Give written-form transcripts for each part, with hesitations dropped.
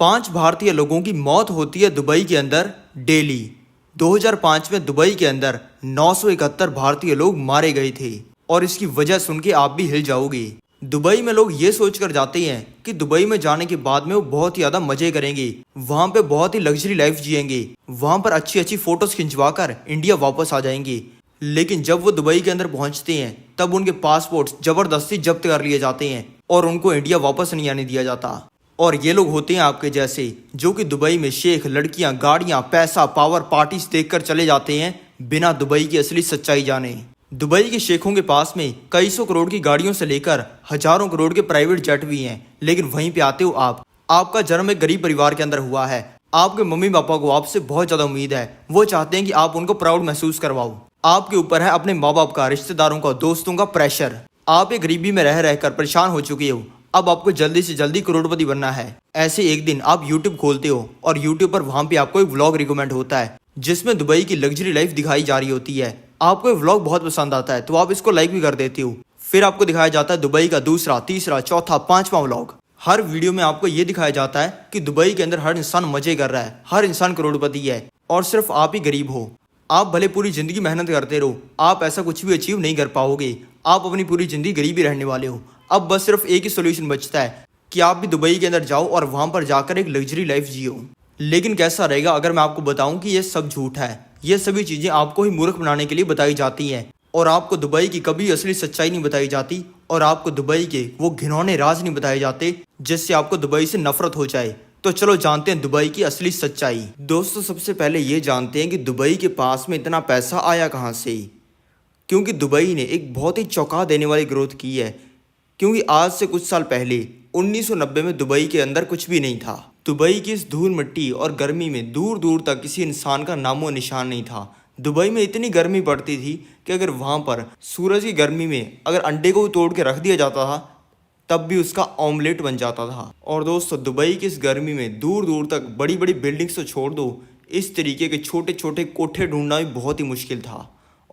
5 भारतीय लोगों की मौत होती है दुबई के अंदर डेली। 2005 में दुबई के अंदर 971 भारतीय लोग मारे गए थे और इसकी वजह सुन के आप भी हिल जाओगे। दुबई में लोग ये सोचकर जाते हैं कि दुबई में जाने के बाद में वो बहुत ही ज्यादा मजे करेंगे, वहां पे बहुत ही लग्जरी लाइफ जिएंगे, वहां पर अच्छी अच्छी फोटोज खिंचवा कर इंडिया वापस आ जाएंगे। लेकिन जब वो दुबई के अंदर पहुंचते हैं तब उनके पासपोर्ट जबरदस्ती जब्त कर लिए जाते हैं और उनको इंडिया वापस नहीं आने दिया जाता। और ये लोग होते हैं आपके जैसे जो कि दुबई में शेख, लड़कियां, गाड़ियां, पैसा, पावर, पार्टीज देखकर चले जाते हैं बिना दुबई की असली सच्चाई जाने। दुबई के शेखों के पास में कई सौ करोड़ की गाड़ियों से लेकर हजारों करोड़ के प्राइवेट जेट भी हैं, लेकिन वहीं पे आते हो आप। आपका जन्म एक गरीब परिवार के अंदर हुआ है। आपके मम्मी पापा को आपसे बहुत ज्यादा उम्मीद है, वो चाहते हैं कि आप उनको प्राउड महसूस करवाओ। आपके ऊपर है अपने माँ बाप का, रिश्तेदारों का, दोस्तों का प्रेशर। आप एक गरीबी में रह रहकर परेशान हो चुके हो, अब आपको जल्दी से जल्दी करोड़पति बनना है। ऐसे एक दिन आप YouTube खोलते हो और YouTube पर वहां पे आपको एक व्लॉग रिकमेंड होता है जिसमें दुबई की लग्जरी लाइफ दिखाई जा रही होती है। आपको ये व्लॉग बहुत पसंद आता है तो आप इसको लाइक भी कर देते हो। फिर आपको दिखाया जाता है दुबई का दूसरा, तीसरा, चौथा, 5वां व्लॉग। हर वीडियो में आपको ये दिखाया जाता है कि दुबई के अंदर हर इंसान मजे कर रहा है, हर इंसान करोड़पति है और सिर्फ आप ही गरीब हो। आप भले पूरी जिंदगी मेहनत करते रहो, आप ऐसा कुछ भी अचीव नहीं कर पाओगे। आप अपनी पूरी जिंदगी गरीब ही रहने वाले हो। अब बस सिर्फ एक ही सोल्यूशन बचता है कि आप भी दुबई के अंदर जाओ और वहां पर जाकर एक लग्जरी लाइफ जियो। लेकिन कैसा रहेगा अगर मैं आपको बताऊं कि ये सब झूठ है। ये सभी चीजें आपको ही मूर्ख बनाने के लिए बताई जाती हैं और आपको दुबई की कभी असली सच्चाई नहीं बताई जाती और आपको दुबई के वो घिनौने राज नहीं बताए जाते जिससे आपको दुबई से नफरत हो जाए। तो चलो जानते हैं दुबई की असली सच्चाई। दोस्तों, सबसे पहले ये जानते हैं कि दुबई के पास में इतना पैसा आया कहाँ से। क्योंकि दुबई ने एक बहुत ही चौंका देने वाली ग्रोथ की है। क्योंकि आज से कुछ साल पहले 1990 में दुबई के अंदर कुछ भी नहीं था। दुबई की इस धूल मिट्टी और गर्मी में दूर दूर तक किसी इंसान का नामो निशान नहीं था। दुबई में इतनी गर्मी पड़ती थी कि अगर वहां पर सूरज की गर्मी में अगर अंडे को तोड़ के रख दिया जाता था तब भी उसका ऑमलेट बन जाता था। और दोस्तों, दुबई की इस गर्मी में दूर दूर तक बड़ी बड़ी बिल्डिंग्स तो छोड़ दो, इस तरीके के छोटे छोटे कोठे ढूंढना भी बहुत ही मुश्किल था।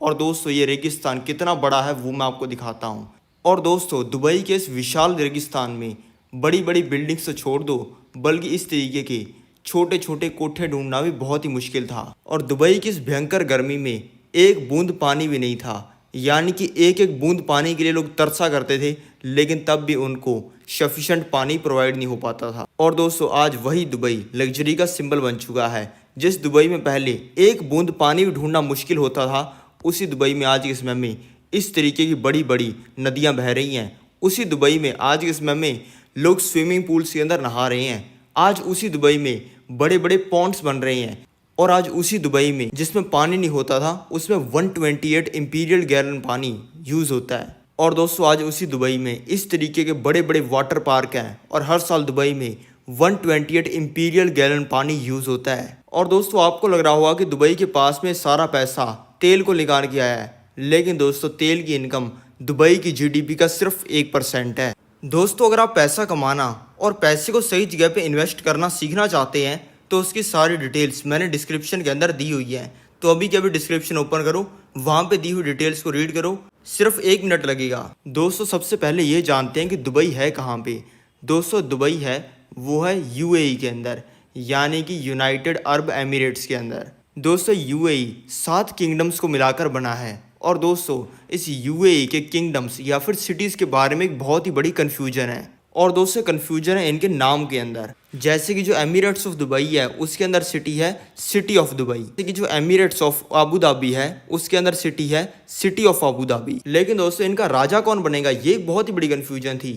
और दोस्तों, ये रेगिस्तान कितना बड़ा है वो मैं आपको दिखाता हूँ। और दोस्तों, दुबई के इस विशाल रेगिस्तान में बड़ी बड़ी बिल्डिंग्स तो छोड़ दो, बल्कि इस तरीके के छोटे छोटे कोठे ढूंढना भी बहुत ही मुश्किल था। और दुबई की इस भयंकर गर्मी में एक बूंद पानी भी नहीं था, यानी कि एक एक बूंद पानी के लिए लोग तरसा करते थे, लेकिन तब भी उनको सफिशिएंट पानी प्रोवाइड नहीं हो पाता था। और दोस्तों, आज वही दुबई लग्जरी का सिंबल बन चुका है। जिस दुबई में पहले एक बूंद पानी भी ढूंढना मुश्किल होता था, उसी दुबई में आज के समय में इस तरीके की बड़ी बड़ी नदियां बह रही हैं। उसी दुबई में आज के समय में लोग स्विमिंग पूल्स के अंदर नहा रहे हैं। आज उसी दुबई में बड़े बड़े पॉन्ड्स बन रहे हैं। और आज उसी दुबई में जिसमें पानी नहीं होता था उसमें 128 इंपीरियल गैलन पानी यूज़ होता है। और दोस्तों, आज उसी दुबई में इस तरीके के बड़े बड़े वाटर पार्क हैं और हर साल दुबई में 128 इंपीरियल गैलन पानी यूज़ होता है। और दोस्तों, आपको लग रहा होगा कि दुबई के पास में सारा पैसा तेल को निकाल के आया है, लेकिन दोस्तों, तेल की इनकम दुबई की जीडीपी का सिर्फ 1% है। दोस्तों, अगर आप पैसा कमाना और पैसे को सही जगह पे इन्वेस्ट करना सीखना चाहते हैं तो उसकी सारी डिटेल्स मैंने डिस्क्रिप्शन के अंदर दी हुई है। तो अभी के अभी डिस्क्रिप्शन ओपन करो, वहाँ पे दी हुई डिटेल्स को रीड करो, सिर्फ 1 मिनट लगेगा। दोस्तों, सबसे पहले ये जानते हैं कि दुबई है कहाँ पे। दोस्तों, दुबई है वो है यूएई के अंदर, यानी कि यूनाइटेड अरब एमिरेट्स के अंदर। दोस्तों, यूएई 7 किंगडम्स को मिलाकर बना है। और दोस्तों, इस यूएई के किंगडम्स या फिर सिटीज़ के बारे में एक बहुत ही बड़ी कन्फ्यूजन है। और दोस्तों, कन्फ्यूजन है इनके नाम के अंदर। जैसे कि जो एमिरेट्स ऑफ दुबई है उसके अंदर सिटी है सिटी ऑफ दुबई, जैसे कि जो एमिरेट्स ऑफ अबू धाबी है उसके अंदर सिटी है सिटी ऑफ अबू धाबी। लेकिन दोस्तों, इनका राजा कौन बनेगा ये एक बहुत ही बड़ी कन्फ्यूजन थी।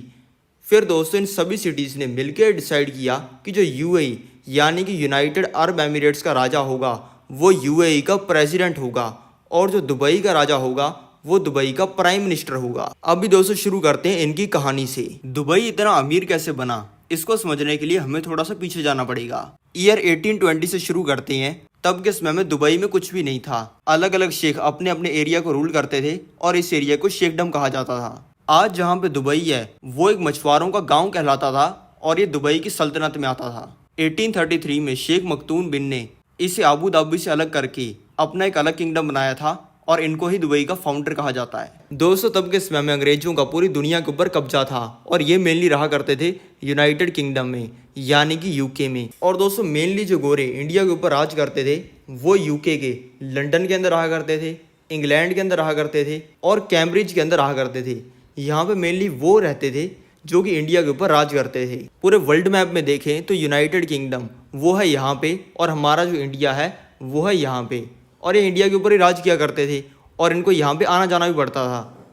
फिर दोस्तों, इन सभी सिटीज़ ने मिलकर डिसाइड किया कि जो यूएई यानी कि यूनाइटेड अरब एमिरेट्स का राजा होगा वो यूएई का प्रेसिडेंट होगा और जो दुबई का राजा होगा वो दुबई का प्राइम मिनिस्टर होगा। अभी दोस्तों, शुरू करते हैं इनकी कहानी से। दुबई इतना अमीर कैसे बना, इसको समझने के लिए हमें थोड़ा सा पीछे जाना पड़ेगा। ईयर 1820 से शुरू करते हैं। तब के समय में दुबई में कुछ भी नहीं था। अलग अलग शेख अपने अपने एरिया को रूल करते थे और इस एरिया को शेखडम कहा जाता था। आज जहाँ पे दुबई है वो एक मछुआरों का गाँव कहलाता था और ये दुबई की सल्तनत में आता था। 1833 में शेख मखदूम बिन ने इसे अबू धाबी से अलग करके अपना एक अलग किंगडम बनाया था और इनको ही दुबई का फाउंडर कहा जाता है। दोस्तों तब के समय में अंग्रेजों का पूरी दुनिया के ऊपर कब्जा था और ये मेनली रहा करते थे यूनाइटेड किंगडम में, यानी कि यूके में। और दोस्तों मेनली जो गोरे इंडिया के ऊपर राज करते थे वो यूके के लंदन के अंदर रहा करते थे, इंग्लैंड के अंदर रहा करते थे और कैम्ब्रिज के अंदर रहा करते थे। यहाँ पे मेनली वो रहते थे जो कि इंडिया के ऊपर राज करते थे। पूरे वर्ल्ड मैप में देखें तो यूनाइटेड किंगडम वो है यहाँ पे और हमारा जो इंडिया है वो है यहाँ पे, और ये इंडिया के ऊपर ही राज किया करते थे और इनको यहाँ पे आना जाना भी पड़ता था।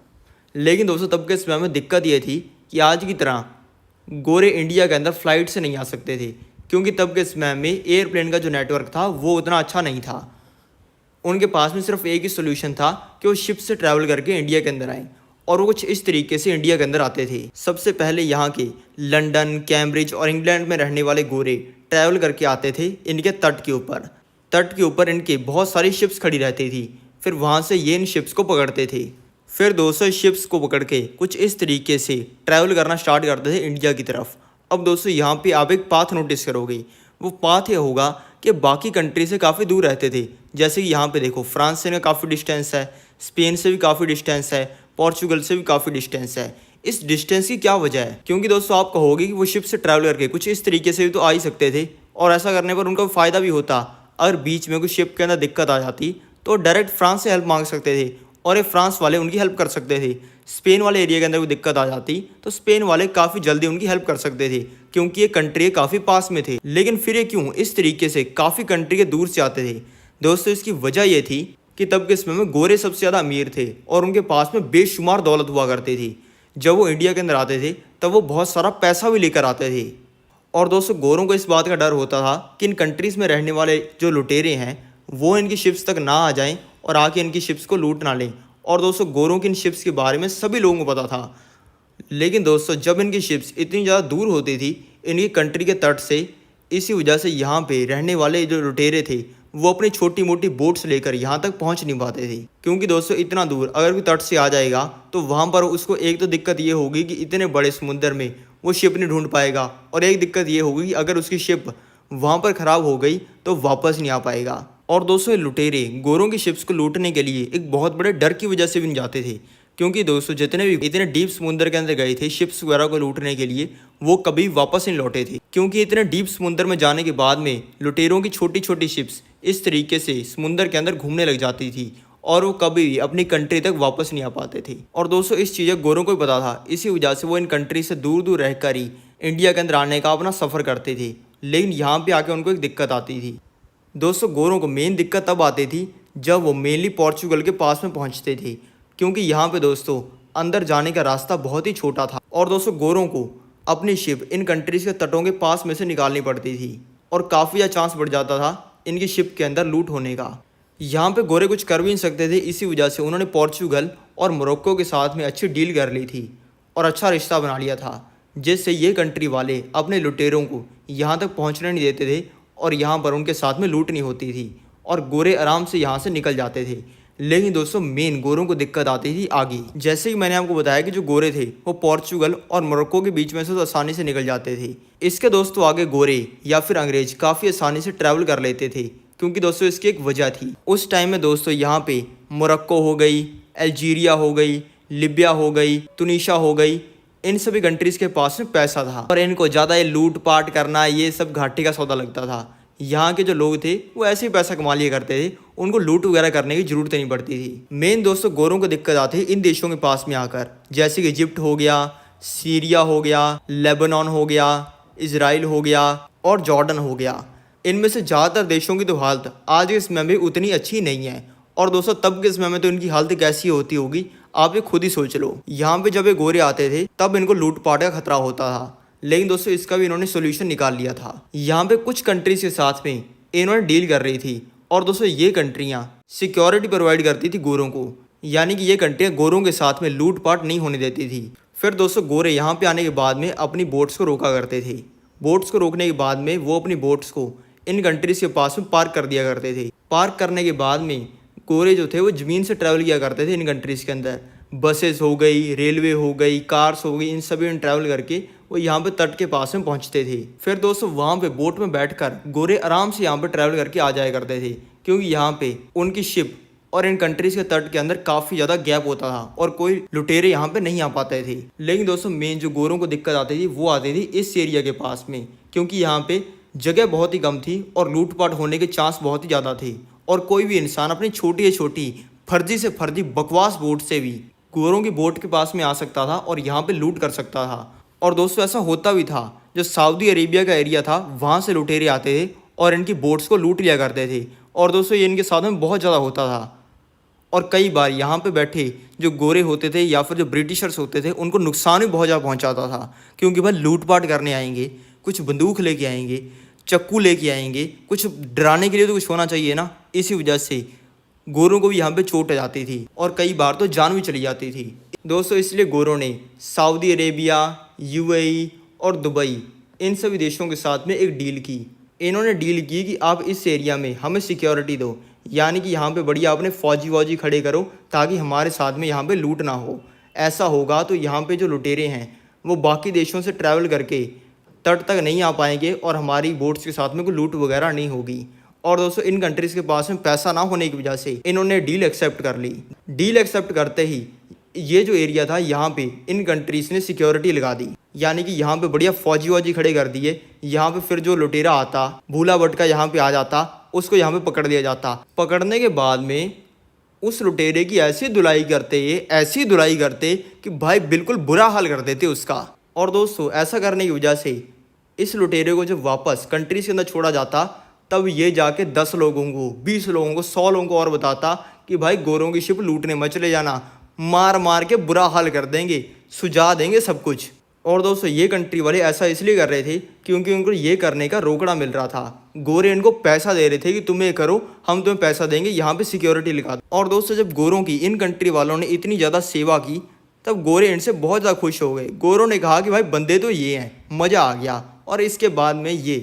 लेकिन दोस्तों तब के समय में दिक्कत ये थी कि आज की तरह गोरे इंडिया के अंदर फ्लाइट से नहीं आ सकते थे, क्योंकि तब के समय में एयरप्लेन का जो नेटवर्क था वो उतना अच्छा नहीं था। उनके पास में सिर्फ एक ही सोल्यूशन था कि वो शिप से ट्रैवल करके इंडिया के अंदर आए, और वो कुछ इस तरीके से इंडिया के अंदर आते थे। सबसे पहले यहाँ के लंदन, कैम्ब्रिज और इंग्लैंड में रहने वाले गोरे ट्रैवल करके आते थे इनके तट के ऊपर। तट के ऊपर इनके बहुत सारी शिप्स खड़ी रहती थी, फिर वहाँ से ये इन शिप्स को पकड़ते थे। फिर 200 शिप्स को पकड़ के कुछ इस तरीके से ट्रैवल करना स्टार्ट करते थे इंडिया की तरफ। अब दोस्तों यहाँ पे आप एक पाथ नोटिस करोगे, वो पाथ ये होगा कि बाकी कंट्री से काफ़ी दूर रहते थे। जैसे कि यहाँ पे देखो फ्रांस से काफ़ी डिस्टेंस है, स्पेन से भी काफ़ी डिस्टेंस है, पोर्चुगल से भी काफ़ी डिस्टेंस है। इस डिस्टेंस की क्या वजह है? क्योंकि दोस्तों आप कहोगे कि वो शिप से ट्रैवल करके कुछ इस तरीके से भी तो आ ही सकते थे, और ऐसा करने पर उनका फ़ायदा भी होता। अगर बीच में कोई शिप के अंदर दिक्कत आ जाती तो डायरेक्ट फ्रांस से हेल्प मांग सकते थे और ये फ्रांस वाले उनकी हेल्प कर सकते थे। स्पेन वाले एरिया के अंदर कोई दिक्कत आ जाती तो स्पेन वाले काफ़ी जल्दी उनकी हेल्प कर सकते थे, क्योंकि ये कंट्री काफ़ी पास में थे। लेकिन फिर ये क्यों इस तरीके से काफ़ी कंट्री के दूर से आते थे? दोस्तों इसकी वजह ये थी कि तब के समय में गोरे सबसे ज़्यादा अमीर थे और उनके पास में बेशुमार दौलत हुआ करती थी। जब वो इंडिया के अंदर आते थे तब वो बहुत सारा पैसा भी लेकर आते थे। और दोस्तों गोरों को इस बात का डर होता था कि इन कंट्रीज़ में रहने वाले जो लुटेरे हैं वो इनकी शिप्स तक ना आ जाएं और आके इनकी शिप्स को लूट ना लें। और दोस्तों गोरों की इन शिप्स के बारे में सभी लोगों को पता था। लेकिन दोस्तों जब इनकी शिप्स इतनी ज़्यादा दूर होती थी इनकी कंट्री के तट से, इसी वजह से यहाँ पे रहने वाले जो लुटेरे थे वो अपनी छोटी मोटी बोट्स लेकर यहाँ तक पहुँच नहीं पाते थे। क्योंकि दोस्तों इतना दूर अगर कोई तट से आ जाएगा तो वहाँ पर उसको एक तो दिक्कत ये होगी कि इतने बड़े समुद्र में वो शिप नहीं ढूंढ पाएगा, और एक दिक्कत ये होगी कि अगर उसकी शिप वहाँ पर ख़राब हो गई तो वापस नहीं आ पाएगा। और दोस्तों ये लुटेरे गोरों की शिप्स को लूटने के लिए एक बहुत बड़े डर की वजह से भी नहीं जाते थे, क्योंकि दोस्तों जितने भी इतने डीप समुद्र के अंदर गए थे शिप्स वगैरह को लूटने के लिए वो कभी वापस नहीं लौटे थे। क्योंकि इतने डीप समुद्र में जाने के बाद में लुटेरों की छोटी छोटी शिप्स इस तरीके से समुद्र के अंदर घूमने लग जाती थी और वो कभी भी अपनी कंट्री तक वापस नहीं आ पाते थे। और दोस्तों इस चीज़ गोरों को भी पता था, इसी वजह से वो इन कंट्री से दूर दूर रहकर ही इंडिया के अंदर आने का अपना सफ़र करते थे। लेकिन यहाँ पे आके उनको एक दिक्कत आती थी। दोस्तों गोरों को मेन दिक्कत तब आती थी जब वो मेनली पोर्चुगल के पास में पहुँचते थे, क्योंकि यहाँ पे दोस्तों अंदर जाने का रास्ता बहुत ही छोटा था। और दोस्तों गोरों को अपनी शिप इन कंट्रीज़ के तटों के पास में से निकालनी पड़ती थी और काफ़ी ज़्यादा चांस बढ़ जाता था इनकी शिप के अंदर लूट होने का। यहाँ पे गोरे कुछ कर भी नहीं सकते थे, इसी वजह से उन्होंने पोर्चुगल और मोरक्को के साथ में अच्छी डील कर ली थी और अच्छा रिश्ता बना लिया था, जिससे ये कंट्री वाले अपने लुटेरों को यहाँ तक पहुँचने नहीं देते थे और यहाँ पर उनके साथ में लूट नहीं होती थी और गोरे आराम से यहाँ से निकल जाते थे। लेकिन दोस्तों मेन गोरों को दिक्कत आती थी आगे। जैसे कि मैंने आपको बताया कि जो गोरे थे वो पोर्चुगल और मोरक्को के बीच में से तो आसानी से निकल जाते थे। इसके दोस्तों आगे गोरे या फिर अंग्रेज काफ़ी आसानी से ट्रैवल कर लेते थे, क्योंकि दोस्तों इसकी एक वजह थी। उस टाइम में दोस्तों यहाँ पे मोरक्को हो गई, अल्जीरिया हो गई, लिबिया हो गई, तुनीशिया हो गई, इन सभी कंट्रीज़ के पास में पैसा था और इनको ज़्यादा ये लूट पाट करना ये सब घाटे का सौदा लगता था। यहाँ के जो लोग थे वो ऐसे ही पैसा कमा लिया करते थे, उनको लूट वगैरह करने की ज़रूरत नहीं पड़ती थी। मेन दोस्तों गोरों को दिक्कत आती है इन देशों के पास में आकर, जैसे कि इजिप्ट हो गया, सीरिया हो गया, लेबनान हो गया, इजराइल हो गया और जॉर्डन हो गया। इनमें से ज़्यादातर देशों की तो हालत आज के समय में उतनी अच्छी नहीं है। और दोस्तों तब के समय में तो इनकी हालत कैसी होती होगी आप ये खुद ही सोच लो। यहाँ पे जब ये गोरे आते थे तब इनको लूटपाट का खतरा होता था, लेकिन दोस्तों इसका भी इन्होंने सोल्यूशन निकाल लिया था। यहाँ पे कुछ कंट्रीज के साथ में इन्होंने डील कर रही थी और दोस्तों ये कंट्रियाँ सिक्योरिटी प्रोवाइड करती थी गोरों को, यानी कि ये कंट्रियाँ गोरों के साथ में लूटपाट नहीं होने देती थी। फिर दोस्तों गोरे यहाँ पे आने के बाद में अपनी बोट्स को रोका करते थे। बोट्स को रोकने के बाद में वो अपनी बोट्स को इन कंट्रीज़ के पास में पार्क कर दिया करते थे। पार्क करने के बाद में गोरे जो थे वो ज़मीन से ट्रैवल किया करते थे इन कंट्रीज़ के अंदर। बसेस हो गई, रेलवे हो गई, कार्स हो गई, इन सभी में ट्रैवल करके वो यहाँ पे तट के पास में पहुँचते थे। फिर दोस्तों वहाँ पे बोट में बैठकर गोरे आराम से यहाँ पे ट्रैवल करके आ जाया करते थे, क्योंकि यहाँ पे उनकी शिप और इन कंट्रीज के तट के अंदर काफ़ी ज़्यादा गैप होता था और कोई लुटेरे यहाँ पे नहीं आ पाते थे। लेकिन दोस्तों मेन जो गोरों को दिक्कत आती थी वो आती थी इस एरिया के पास में, क्योंकि यहाँ पे जगह बहुत ही कम थी और लूटपाट होने के चांस बहुत ही ज़्यादा थे और कोई भी इंसान अपनी छोटी से छोटी फर्जी से फर्जी बकवास बोट से भी गोरों की बोट के पास में आ सकता था और यहाँ पे लूट कर सकता था। और दोस्तों ऐसा होता भी था, जो सऊदी अरेबिया का एरिया था वहाँ से लुटेरे आते थे और इनकी बोट्स को लूट लिया करते थे। और दोस्तों ये इनके साथ में बहुत ज़्यादा होता था और कई बार यहाँ पे बैठे जो गोरे होते थे या फिर जो ब्रिटिशर्स होते थे उनको नुकसान भी बहुत ज़्यादा पहुँचाता था, क्योंकि भाई लूटपाट करने आएंगे, कुछ बंदूक लेके आएंगे, चक्कू लेके आएंगे, कुछ डराने के लिए तो कुछ होना चाहिए ना। इसी वजह से गोरों को भी यहाँ पे चोट आ जाती थी और कई बार तो जान भी चली जाती थी। दोस्तों इसलिए गोरों ने सऊदी अरेबिया, यूएई और दुबई इन सभी देशों के साथ में एक डील की। इन्होंने डील की कि आप इस एरिया में हमें सिक्योरिटी दो, यानी कि यहाँ पे बढ़िया अपने फौजी वौजी खड़े करो ताकि हमारे साथ में यहाँ पे लूट ना हो। ऐसा होगा तो यहाँ पे जो लुटेरे हैं वो बाकी देशों से ट्रैवल करके तट तक नहीं आ पाएंगे और हमारी बोट्स के साथ में कोई लूट वगैरह नहीं होगी। और दोस्तों इन कंट्रीज़ के पास में पैसा ना होने की वजह से इन्होंने डील एक्सेप्ट कर ली। डील एक्सेप्ट करते ही ये जो एरिया था यहाँ पे इन कंट्रीज़ ने सिक्योरिटी लगा दी, यानी कि यहाँ पे बढ़िया फौजी वौजी खड़े कर दिए। यहाँ पे फिर जो लुटेरा आता, भूला भटका यहाँ पे आ जाता, उसको यहाँ पे पकड़ लिया जाता। पकड़ने के बाद में उस लुटेरे की ऐसी धुलाई करते कि भाई बिल्कुल बुरा हाल कर देते उसका। और दोस्तों ऐसा करने की वजह से इस लुटेरे को जब वापस कंट्रीज के अंदर छोड़ा जाता तब ये जाके 10 लोगों को, 20 लोगों को, 100 लोगों को और बताता कि भाई गोरों की शिप लूटने मत चले जाना, मार मार के बुरा हाल कर देंगे, सुझा देंगे सब कुछ। और दोस्तों ये कंट्री वाले ऐसा इसलिए कर रहे थे क्योंकि उनको ये करने का रोकड़ा मिल रहा था। गोरे इनको पैसा दे रहे थे कि तुम ये करो, हम तुम्हें पैसा देंगे, यहाँ पे सिक्योरिटी लगा दो। और दोस्तों जब गोरों की इन कंट्री वालों ने इतनी ज़्यादा सेवा की तब गोरे इनसे बहुत ज़्यादा खुश हो गए। गोरों ने कहा कि भाई बंदे तो ये हैं, मज़ा आ गया। और इसके बाद में ये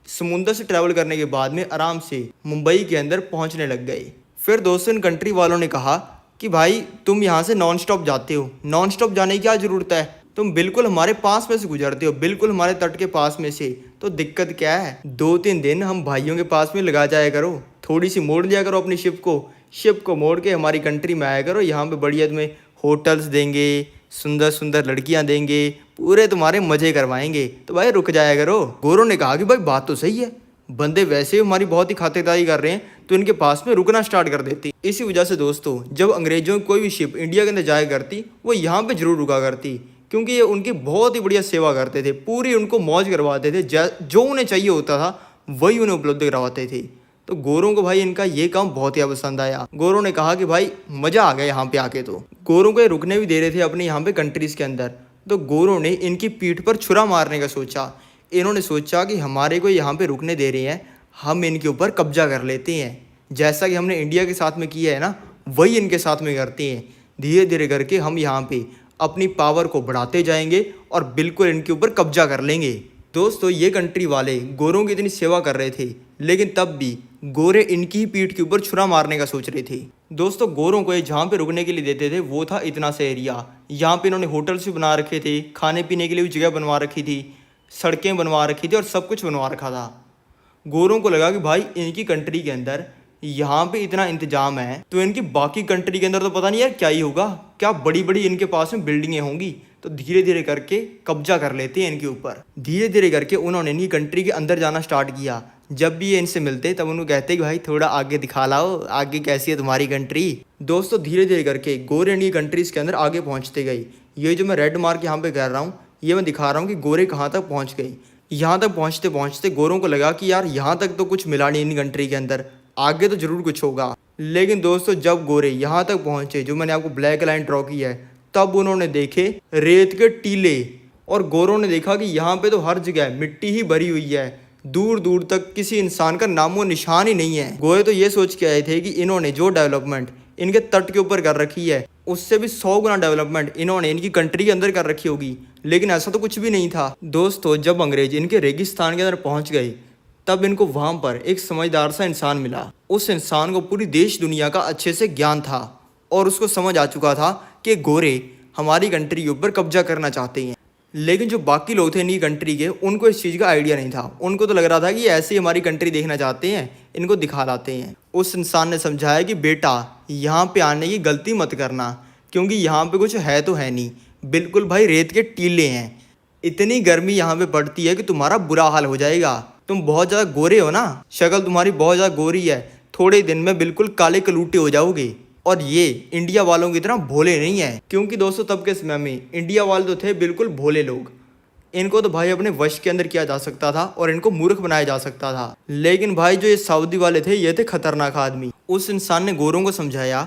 समुंदर से ट्रैवल करने के बाद में आराम से मुंबई के अंदर पहुंचने लग गए। फिर दोस्तों इन कंट्री वालों ने कहा कि भाई तुम यहाँ से नॉन स्टॉप जाते हो, नॉन स्टॉप जाने की क्या ज़रूरत है, तुम बिल्कुल हमारे पास में से गुजरते हो, बिल्कुल हमारे तट के पास में से, तो दिक्कत क्या है, 2-3 दिन हम भाइयों के पास में लगा जाया करो, थोड़ी सी मोड़ लिया करो अपनी शिप को मोड़ के हमारी कंट्री में आया करो। यहाँ पे बढ़िया तुम्हें होटल्स देंगे, सुंदर सुंदर लड़कियां देंगे, पूरे तुम्हारे मजे करवाएंगे, तो भाई रुक जाया करो। गोरों ने कहा कि भाई बात तो सही है, बंदे वैसे ही हमारी बहुत ही खातिरदारी कर रहे हैं तो इनके पास में रुकना स्टार्ट कर देती। इसी वजह से दोस्तों जब अंग्रेजों की कोई भी शिप इंडिया के अंदर जाया करती वो यहाँ पे जरूर रुका करती, क्योंकि ये उनकी बहुत ही बढ़िया सेवा करते थे, पूरी उनको मौज करवाते थे, जो उन्हें चाहिए होता था वही उन्हें उपलब्ध करवाते थे। तो गोरों को भाई इनका ये काम बहुत ही पसंद आया। गोरों ने कहा कि भाई मज़ा आ गया यहाँ पे आके। तो गोरों को ये रुकने भी दे रहे थे अपने यहाँ पे कंट्रीज़ के अंदर। तो गोरों ने इनकी पीठ पर छुरा मारने का सोचा। इन्होंने सोचा कि हमारे को यहाँ पे रुकने दे रहे हैं, हम इनके ऊपर कब्जा कर लेते हैं, जैसा कि हमने इंडिया के साथ में किया है ना वही इनके साथ में करते हैं। धीरे धीरे करके हम यहाँ पे अपनी पावर को बढ़ाते जाएंगे और बिल्कुल इनके ऊपर कब्जा कर लेंगे। दोस्तों ये कंट्री वाले गोरों की इतनी सेवा कर रहे थे, लेकिन तब भी गोरे इनकी ही पीठ के ऊपर छुरा मारने का सोच रहे थे। दोस्तों गोरों को ये जहाँ पे रुकने के लिए देते थे वो था इतना सा एरिया। यहाँ पे इन्होंने होटल्स भी बना रखे थे, खाने पीने के लिए भी जगह बनवा रखी थी, सड़कें बनवा रखी थी और सब कुछ बनवा रखा था। गोरों को लगा कि भाई इनकी कंट्री के अंदर यहाँ पे इतना इंतजाम है तो इनकी बाकी कंट्री के अंदर तो पता नहीं यार क्या ही होगा, क्या बड़ी बड़ी इनके पास में बिल्डिंगें होंगी। तो धीरे धीरे करके कब्जा कर लेते हैं इनके ऊपर। धीरे धीरे करके उन्होंने इनकी कंट्री के अंदर जाना स्टार्ट किया। जब भी ये इनसे मिलते तब उनको कहते कि भाई थोड़ा आगे दिखा लाओ, आगे कैसी है तुम्हारी कंट्री। दोस्तों धीरे धीरे करके गोरे इनकी कंट्रीज़ के अंदर आगे पहुँचते गए। ये जो मैं रेड मार्क यहाँ पे कर रहा हूँ ये मैं दिखा रहा हूँ कि गोरे कहाँ तक पहुँच गए। यहाँ तक पहुँचते पहुँचते गोरों को लगा कि यार यहाँ तक तो कुछ मिला नहीं इन कंट्री के अंदर, आगे तो ज़रूर कुछ होगा। लेकिन दोस्तों जब गोरे यहाँ तक पहुँचे, जो मैंने आपको ब्लैक लाइन ड्रॉ की है, तब उन्होंने देखे रेत के टीले और गोरों ने देखा कि यहाँ पे तो हर जगह मिट्टी ही भरी हुई है, दूर दूर तक किसी इंसान का नामो निशान ही नहीं है। गोरे तो ये सोच के आए थे कि इन्होंने जो डेवलपमेंट इनके तट के ऊपर कर रखी है उससे भी 100 गुना डेवलपमेंट इन्होंने इनकी कंट्री के अंदर कर रखी होगी, लेकिन ऐसा तो कुछ भी नहीं था। दोस्तों जब अंग्रेज इनके रेगिस्तान के अंदर पहुंच गए तब इनको वहां पर एक समझदार सा इंसान मिला। उस इंसान को पूरी देश दुनिया का अच्छे से ज्ञान था और उसको समझ आ चुका था कि गोरे हमारी कंट्री के ऊपर कब्जा करना चाहते हैं। लेकिन जो बाकी लोग थे इनकी कंट्री के, उनको इस चीज़ का आइडिया नहीं था। उनको तो लग रहा था कि ऐसे ही हमारी कंट्री देखना चाहते हैं, इनको दिखा लाते हैं। उस इंसान ने समझाया कि बेटा यहाँ पे आने की गलती मत करना, क्योंकि यहाँ पे कुछ है तो है नहीं, बिल्कुल भाई रेत के टीले हैं। इतनी गर्मी यहाँ पे पड़ती है कि तुम्हारा बुरा हाल हो जाएगा। तुम बहुत ज़्यादा गोरे हो ना, शक्ल तुम्हारी बहुत ज़्यादा गोरी है, थोड़े दिन में बिल्कुल काले कलूटे हो जाओगे। और ये इंडिया वालों की तरह भोले नहीं है, क्योंकि दोस्तों तब के समय में इंडिया वाले तो थे बिल्कुल भोले लोग। इनको तो भाई अपने वश के अंदर किया जा सकता था और इनको मूर्ख बनाया जा सकता था। लेकिन भाई जो ये सऊदी वाले थे, ये थे खतरनाक आदमी। उस इंसान ने गोरों को समझाया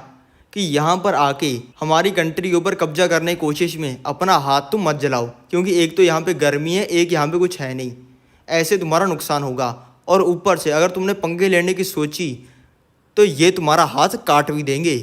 कि यहाँ पर आके हमारी कंट्री के ऊपर कब्जा करने की कोशिश में अपना हाथ तुम मत जलाओ, क्योंकि एक तो यहाँ पे गर्मी है, एक यहाँ पे कुछ है नहीं, ऐसे तुम्हारा नुकसान होगा। और ऊपर से अगर तुमने पंगे लेने की सोची तो ये तुम्हारा हाथ काट भी देंगे।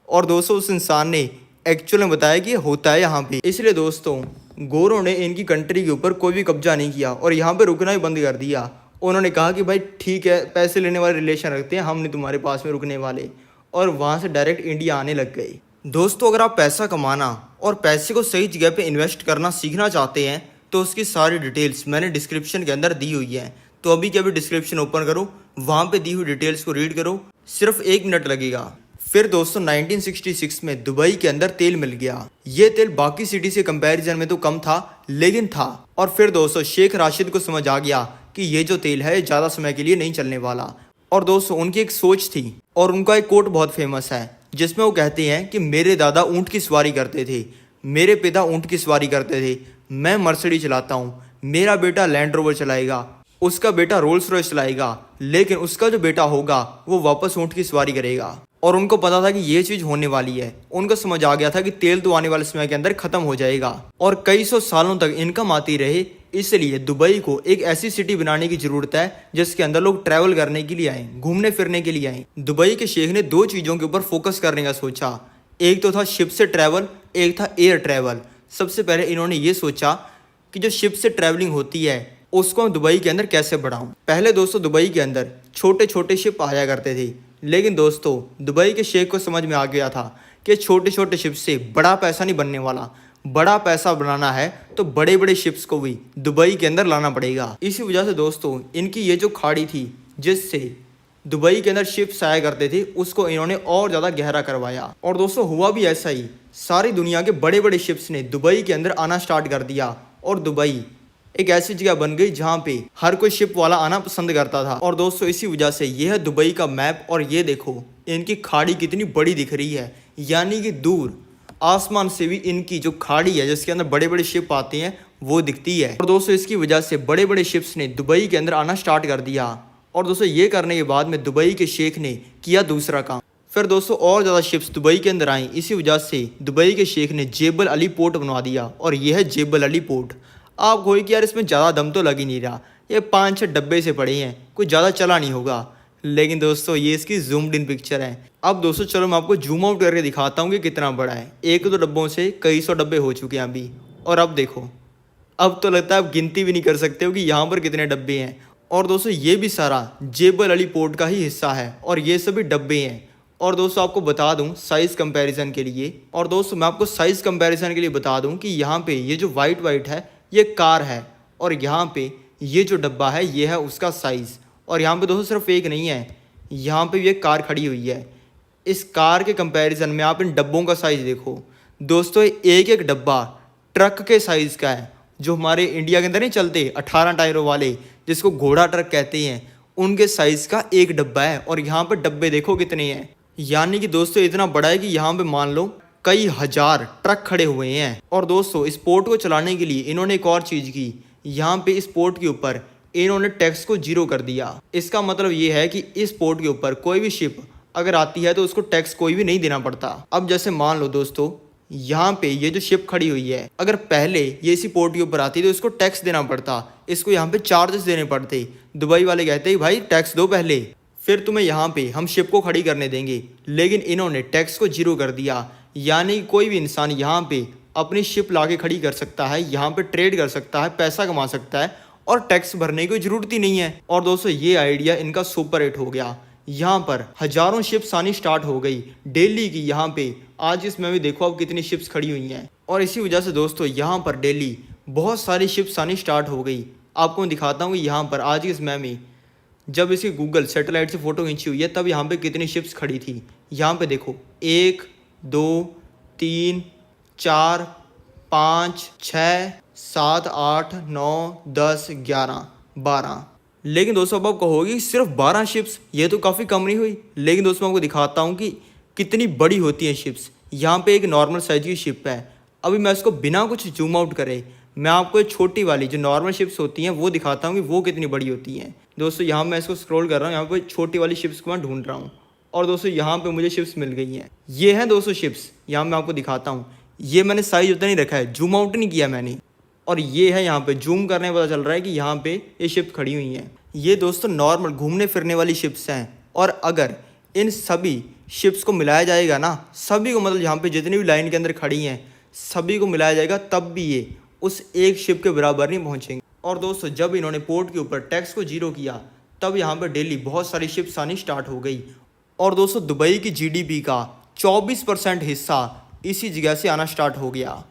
और दोस्तों उस इंसान ने एक्चुअल में बताया कि ये होता है यहाँ पे। इसलिए दोस्तों गोरों ने इनकी कंट्री के ऊपर कोई भी कब्जा नहीं किया और यहाँ पे रुकना ही बंद कर दिया। उन्होंने कहा कि भाई ठीक है, पैसे लेने वाले रिलेशन रखते हैं, हम नहीं तुम्हारे पास में रुकने वाले। और वहाँ से डायरेक्ट इंडिया आने लग गए। दोस्तों अगर आप पैसा कमाना और पैसे को सही जगह पे इन्वेस्ट करना सीखना चाहते हैं तो उसकी सारी डिटेल्स मैंने डिस्क्रिप्शन के अंदर दी हुई है। तो अभी के अभी डिस्क्रिप्शन ओपन करो, वहाँ पे दी हुई डिटेल्स को रीड करो, सिर्फ 1 मिनट लगेगा। फिर दोस्तों 1966 में दुबई के अंदर तेल मिल गया। ये तेल बाकी सिटी से कंपैरिजन में तो कम था, लेकिन था। और फिर दोस्तों शेख राशिद को समझ आ गया कि ये जो तेल है ज़्यादा समय के लिए नहीं चलने वाला। और दोस्तों उनकी एक सोच थी और उनका एक कोट बहुत फेमस है, जिसमें वो कहते हैं कि मेरे दादा ऊँट की सवारी करते थे, मेरे पिता ऊँट की सवारी करते थे, मैं मर्सिडीज चलाता हूँ, मेरा बेटा लैंड रोवर चलाएगा, उसका बेटा रोल्स रॉयस चलाएगा, लेकिन उसका जो बेटा होगा वो वापस ऊँट की सवारी करेगा। और उनको पता था कि ये चीज़ होने वाली है। उनको समझ आ गया था कि तेल तो आने वाले समय के अंदर ख़त्म हो जाएगा और कई सौ सालों तक इनकम आती रहे। इसलिए दुबई को एक ऐसी सिटी बनाने की ज़रूरत है जिसके अंदर लोग ट्रैवल करने के लिए आए, घूमने फिरने के लिए आए। दुबई के शेख ने 2 चीज़ों के ऊपर फोकस करने का सोचा। एक तो था शिप से ट्रैवल, एक था एयर ट्रैवल। सबसे पहले इन्होंने ये सोचा कि जो शिप से ट्रैवलिंग होती है उसको हम दुबई के अंदर कैसे बढ़ाऊं। पहले दोस्तों दुबई के अंदर छोटे छोटे शिप आया करते थे, लेकिन दोस्तों दुबई के शेख को समझ में आ गया था कि छोटे छोटे शिप से बड़ा पैसा नहीं बनने वाला। बड़ा पैसा बनाना है तो बड़े बड़े शिप्स को भी दुबई के अंदर लाना पड़ेगा। इसी वजह से दोस्तों इनकी ये जो खाड़ी थी जिससे दुबई के अंदर शिप्स आया करते थे, उसको इन्होंने और ज़्यादा गहरा करवाया। और दोस्तों हुआ भी ऐसा ही, सारी दुनिया के बड़े बड़े शिप्स ने दुबई के अंदर आना स्टार्ट कर दिया और दुबई एक ऐसी जगह बन गई जहाँ पे हर कोई शिप वाला आना पसंद करता था। और दोस्तों इसी वजह से ये है दुबई का मैप। और ये देखो इनकी खाड़ी कितनी बड़ी दिख रही है, यानी कि दूर आसमान से भी इनकी जो खाड़ी है जिसके अंदर बड़े बड़े शिप आते हैं वो दिखती है। और दोस्तों इसकी वजह से बड़े बड़े शिप्स ने दुबई के अंदर आना स्टार्ट कर दिया। और दोस्तों ये करने के बाद में दुबई के शेख ने किया दूसरा काम। फिर दोस्तों और ज़्यादा शिप्स दुबई के अंदर आई। इसी वजह से दुबई के शेख ने जेबल अली पोर्ट बनवा दिया और ये है जेबल अली पोर्ट। आप कोई कि यार इसमें ज़्यादा दम तो लग ही नहीं रहा, ये 5-6 डब्बे से पड़े हैं, कुछ ज़्यादा चला नहीं होगा। लेकिन दोस्तों ये इसकी जूम्ड इन पिक्चर है। अब दोस्तों चलो मैं आपको जूम आउट करके दिखाता हूँ कि कितना बड़ा है। 1-2 डब्बों से कई सौ डब्बे हो चुके हैं अभी। और अब देखो, अब तो लगता है आप गिनती भी नहीं कर सकते हो कि यहाँ पर कितने डब्बे हैं। और दोस्तों ये भी सारा जेबल अली पोर्ट का ही हिस्सा है और ये सभी डब्बे हैं। और दोस्तों आपको बता दूं साइज़ कंपैरिजन के लिए, और दोस्तों मैं आपको साइज़ कंपैरिजन के लिए बता दूं कि यहाँ पे ये जो वाइट है ये कार है और यहाँ पे ये जो डब्बा है ये है उसका साइज़। और यहाँ पे दोस्तों सिर्फ एक नहीं है, यहाँ पे ये कार खड़ी हुई है। इस कार के कंपैरिजन में आप इन डब्बों का साइज़ देखो दोस्तों, एक एक डब्बा ट्रक के साइज़ का है। जो हमारे इंडिया के अंदर नहीं चलते 18 टायरों वाले जिसको घोड़ा ट्रक कहते हैं, उनके साइज़ का एक डब्बा है। और यहाँ पर डब्बे देखो कितने हैं, यानी कि दोस्तों इतना बड़ा है कि यहाँ पे मान लो कई हजार ट्रक खड़े हुए हैं। और दोस्तों इस पोर्ट को चलाने के लिए इन्होंने एक और चीज़ की, यहाँ पे इस पोर्ट के ऊपर इन्होंने टैक्स को 0 कर दिया। इसका मतलब ये है कि इस पोर्ट के ऊपर कोई भी शिप अगर आती है तो उसको टैक्स कोई भी नहीं देना पड़ता। अब जैसे मान लो दोस्तों यहाँ पे ये जो शिप खड़ी हुई है, अगर पहले ये इसी पोर्ट के ऊपर आती तो इसको टैक्स देना पड़ता, इसको यहाँ पे चार्जेस देने पड़ते। दुबई वाले कहते हैं भाई टैक्स दो पहले, फिर तुम्हें यहाँ पे हम शिप को खड़ी करने देंगे। लेकिन इन्होंने टैक्स को 0 कर दिया, यानी कोई भी इंसान यहाँ पे अपनी शिप लाके खड़ी कर सकता है, यहाँ पे ट्रेड कर सकता है, पैसा कमा सकता है और टैक्स भरने की जरूरत ही नहीं है। और दोस्तों ये आइडिया इनका सुपर हिट हो गया। यहाँ पर हजारों शिप्स आनी स्टार्ट हो गई डेली की। यहाँ पे आज इसमें भी देखो अब कितनी शिप्स खड़ी हुई हैं। और इसी वजह से दोस्तों यहाँ पर डेली बहुत सारी शिप्स आनी स्टार्ट हो गई। आपको मैं दिखाता हूँ कि यहाँ पर आज के समय में जब इसकी गूगल सैटेलाइट से फ़ोटो खींची हुई है तब यहाँ पे कितनी शिप्स खड़ी थी। यहाँ पे देखो 1 2 3 4 5 6 7 8 9 10 11 12। लेकिन दोस्तों अब आप कहोगे सिर्फ 12 शिप्स, ये तो काफ़ी कम नहीं हुई। लेकिन दोस्तों मैं आपको दिखाता हूँ कि कितनी बड़ी होती हैं शिप्स। यहाँ पे एक नॉर्मल साइज की शिप है। अभी मैं इसको बिना कुछ जूम आउट करे मैं आपको एक छोटी वाली जो नॉर्मल शिप्स होती हैं वो दिखाता हूँ कि वो कितनी बड़ी होती हैं। दोस्तों यहाँ मैं इसको स्क्रॉल कर रहा हूँ, यहाँ पे छोटी वाली शिप्स को मैं ढूंढ रहा हूँ और दोस्तों यहाँ पे मुझे शिप्स मिल गई हैं। ये हैं दोस्तों शिप्स, यहाँ मैं आपको दिखाता हूँ। ये मैंने साइज उतना नहीं रखा है, जूम आउट नहीं किया मैंने। और ये है यहाँ पे जूम करने पता चल रहा है कि यहाँ पे ये शिप खड़ी हुई हैं। ये दोस्तों नॉर्मल घूमने फिरने वाली शिप्स हैं। और अगर इन सभी शिप्स को मिलाया जाएगा ना, सभी को मतलब यहाँ पे जितनी भी लाइन के अंदर खड़ी हैं सभी को मिलाया जाएगा तब भी ये उस एक शिप के बराबर नहीं पहुँचेंगे। और दोस्तों जब इन्होंने पोर्ट के ऊपर टैक्स को जीरो किया तब यहाँ पर डेली बहुत सारी शिप्स आनी स्टार्ट हो गई। और दोस्तों दुबई की जीडीपी का 24% हिस्सा इसी जगह से आना स्टार्ट हो गया।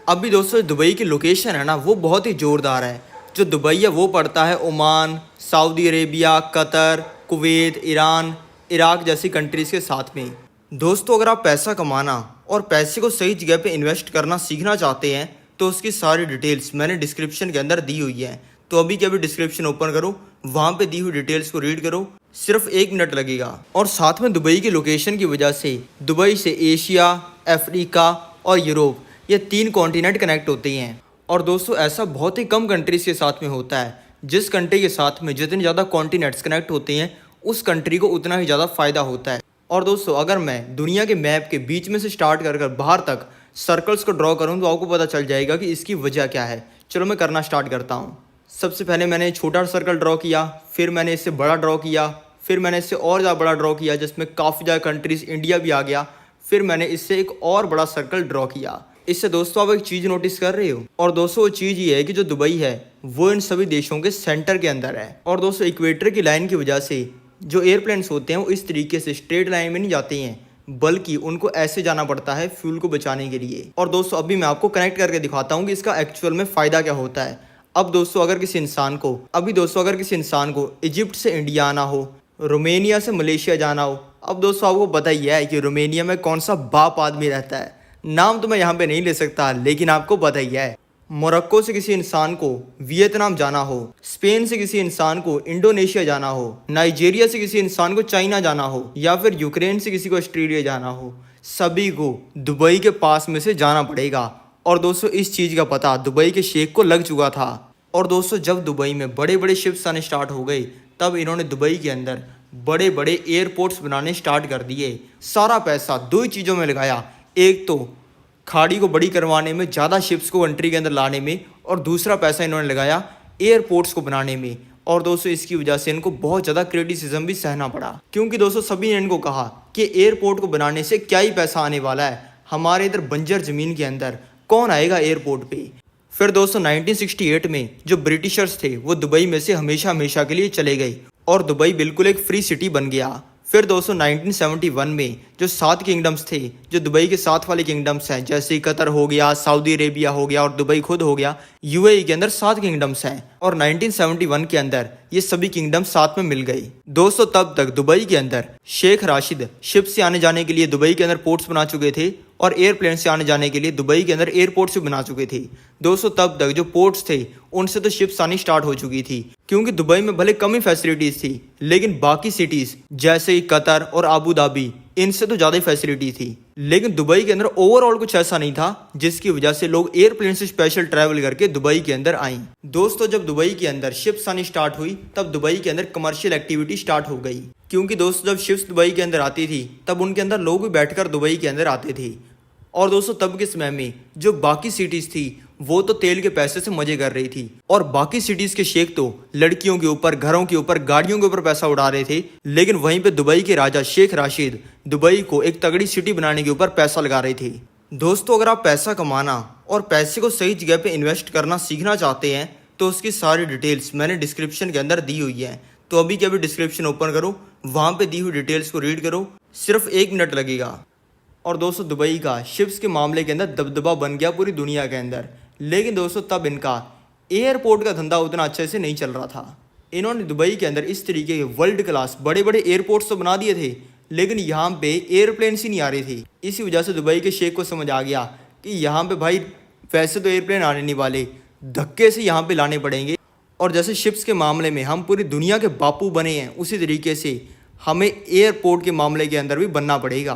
अभी दोस्तों दुबई की लोकेशन है ना वो बहुत ही ज़ोरदार है। जो दुबई है वो पड़ता है Oman, Saudi Arabia, Qatar, Kuwait, Iran, Iraq जैसी कंट्रीज़ के साथ में। दोस्तों अगर आप पैसा कमाना और पैसे को सही जगह पे इन्वेस्ट करना सीखना चाहते हैं तो उसकी सारी डिटेल्स मैंने डिस्क्रिप्शन के अंदर दी हुई है। तो अभी के अभी डिस्क्रिप्शन ओपन करो, वहाँ पे दी हुई डिटेल्स को रीड करो, सिर्फ 1 मिनट लगेगा। और साथ में दुबई की लोकेशन की वजह से दुबई से एशिया, अफ्रीका और यूरोप ये 3 कॉन्टिनेंट कनेक्ट होते हैं। और दोस्तों ऐसा बहुत ही कम कंट्रीज़ के साथ में होता है। जिस कंट्री के साथ में जितने ज़्यादा कॉन्टिनेंट्स कनेक्ट होते हैं उस कंट्री को उतना ही ज़्यादा फ़ायदा होता है। और दोस्तों अगर मैं दुनिया के मैप के बीच में से स्टार्ट कर बाहर तक सर्कल्स को ड्रॉ करूँ तो आपको पता चल जाएगा कि इसकी वजह क्या है। चलो मैं करना स्टार्ट करता हूँ। सबसे पहले मैंने छोटा सर्कल ड्रॉ किया, फिर मैंने इससे बड़ा ड्रॉ किया, फिर मैंने इससे और ज़्यादा बड़ा ड्रॉ किया जिसमें काफ़ी ज़्यादा कंट्रीज़, इंडिया भी आ गया। फिर मैंने इससे एक और बड़ा सर्कल ड्रॉ किया। इससे दोस्तों आप एक चीज़ नोटिस कर रहे हो, और दोस्तों वो चीज़ ये है कि जो दुबई है वो इन सभी देशों के सेंटर के अंदर है। और दोस्तों इक्वेटर की लाइन की वजह से जो एयरप्लेन्स होते हैं वो इस तरीके से स्ट्रेट लाइन में नहीं जाते हैं, बल्कि उनको ऐसे जाना पड़ता है फ्यूल को बचाने के लिए। और दोस्तों अभी मैं आपको कनेक्ट करके दिखाता हूँ कि इसका एक्चुअल में फ़ायदा क्या होता है। अब दोस्तों अगर किसी इंसान को इजिप्ट से इंडिया आना हो, रोमेनिया से मलेशिया जाना हो, अब दोस्तों आपको पता ही है कि रोमेनिया में कौन सा बाप आदमी रहता है। नाम तो मैं यहाँ पे नहीं ले सकता लेकिन आपको पता ही है। मोरक्को से किसी इंसान को वियतनाम जाना हो, स्पेन से किसी इंसान को इंडोनेशिया जाना हो, नाइजीरिया से किसी इंसान को चाइना जाना हो, या फिर यूक्रेन से किसी को ऑस्ट्रेलिया जाना हो, सभी को दुबई के पास में से जाना पड़ेगा। और दोस्तों इस चीज़ का पता दुबई के शेख को लग चुका था। और दोस्तों जब दुबई में बड़े बड़े शिप्स आने स्टार्ट हो गए तब इन्होंने दुबई के अंदर बड़े बड़े एयरपोर्ट्स बनाने स्टार्ट कर दिए। सारा पैसा 2 ही चीज़ों में लगाया, एक तो खाड़ी को बड़ी करवाने में, ज़्यादा शिप्स को कंट्री के अंदर लाने में, और दूसरा पैसा इन्होंने लगाया एयरपोर्ट्स को बनाने में। और दोस्तों इसकी वजह से इनको बहुत ज़्यादा क्रिटिसिज्म भी सहना पड़ा, क्योंकि दोस्तों सभी ने इनको कहा कि एयरपोर्ट को बनाने से क्या ही पैसा आने वाला है, हमारे इधर बंजर ज़मीन के अंदर कौन आएगा एयरपोर्ट पे। फिर दोस्तों 1968 में जो ब्रिटिशर्स थे वो दुबई में से हमेशा हमेशा के लिए चले गए और दुबई बिल्कुल एक फ्री सिटी बन गया। फिर दोस्तों 1971 में जो 7 किंगडम्स थे, जो दुबई के साथ वाले किंगडम्स हैं, जैसे कतर हो गया, सऊदी अरेबिया हो गया और दुबई खुद हो गया, यूएई के अंदर 7 किंगडम्स हैं। और 1971 के अंदर ये सभी किंगडम्स साथ में मिल गई। दोस्तों तब तक दुबई के अंदर शेख राशिद शिप से आने जाने के लिए दुबई के अंदर पोर्ट्स बना चुके थे और एयरप्लेन से आने जाने के लिए दुबई के अंदर एयरपोर्ट्स भी बना चुके थे। दोस्तों तब तक जो पोर्ट्स थे उनसे तो शिप्स आनी स्टार्ट हो चुकी थी, क्योंकि दुबई में भले कम ही फैसिलिटीज़ थी लेकिन बाकी सिटीज़ जैसे कतर और आबू धाबी इनसे तो ज़्यादा फैसिलिटी थी। लेकिन दुबई के अंदर ओवरऑल कुछ ऐसा नहीं था जिसकी वजह से लोग एयरप्लेन से स्पेशल ट्रैवल करके दुबई के अंदर आए। दोस्तों जब दुबई के अंदर शिप्स आनी स्टार्ट हुई तब दुबई के अंदर कमर्शियल एक्टिविटी स्टार्ट हो गई, क्योंकि दोस्तों जब शिप्स दुबई के अंदर आती थी तब उनके अंदर लोग भी बैठकर दुबई के अंदर आते थे। और दोस्तों तब के समय में जो बाकी सिटीज़ थी वो तो तेल के पैसे से मजे कर रही थी और बाकी सिटीज़ के शेख तो लड़कियों के ऊपर, घरों के ऊपर, गाड़ियों के ऊपर पैसा उड़ा रहे थे। लेकिन वहीं पे दुबई के राजा शेख राशिद दुबई को एक तगड़ी सिटी बनाने के ऊपर पैसा लगा रहे थे। दोस्तों अगर आप पैसा कमाना और पैसे को सही जगह पे इन्वेस्ट करना सीखना चाहते हैं तो उसकी सारी डिटेल्स मैंने डिस्क्रिप्शन के अंदर दी हुई है। तो अभी के अभी डिस्क्रिप्शन ओपन करो, वहाँ पे दी हुई डिटेल्स को रीड करो, सिर्फ 1 मिनट लगेगा। और दोस्तों दुबई का शिप्स के मामले के अंदर दबदबा बन गया पूरी दुनिया के अंदर। लेकिन दोस्तों तब इनका एयरपोर्ट का धंधा उतना अच्छे से नहीं चल रहा था। इन्होंने दुबई के अंदर इस तरीके के वर्ल्ड क्लास बड़े बड़े एयरपोर्ट्स तो बना दिए थे, लेकिन यहाँ पे एयरप्लेन्स ही नहीं आ रही थी। इसी वजह से दुबई के शेख को समझ आ गया कि यहाँ पे भाई वैसे तो एयरप्लेन आने नहीं वाले, धक्के से यहाँ पे लाने पड़ेंगे। और जैसे शिप्स के मामले में हम पूरी दुनिया के बापू बने हैं, उसी तरीके से हमें एयरपोर्ट के मामले के अंदर भी बनना पड़ेगा।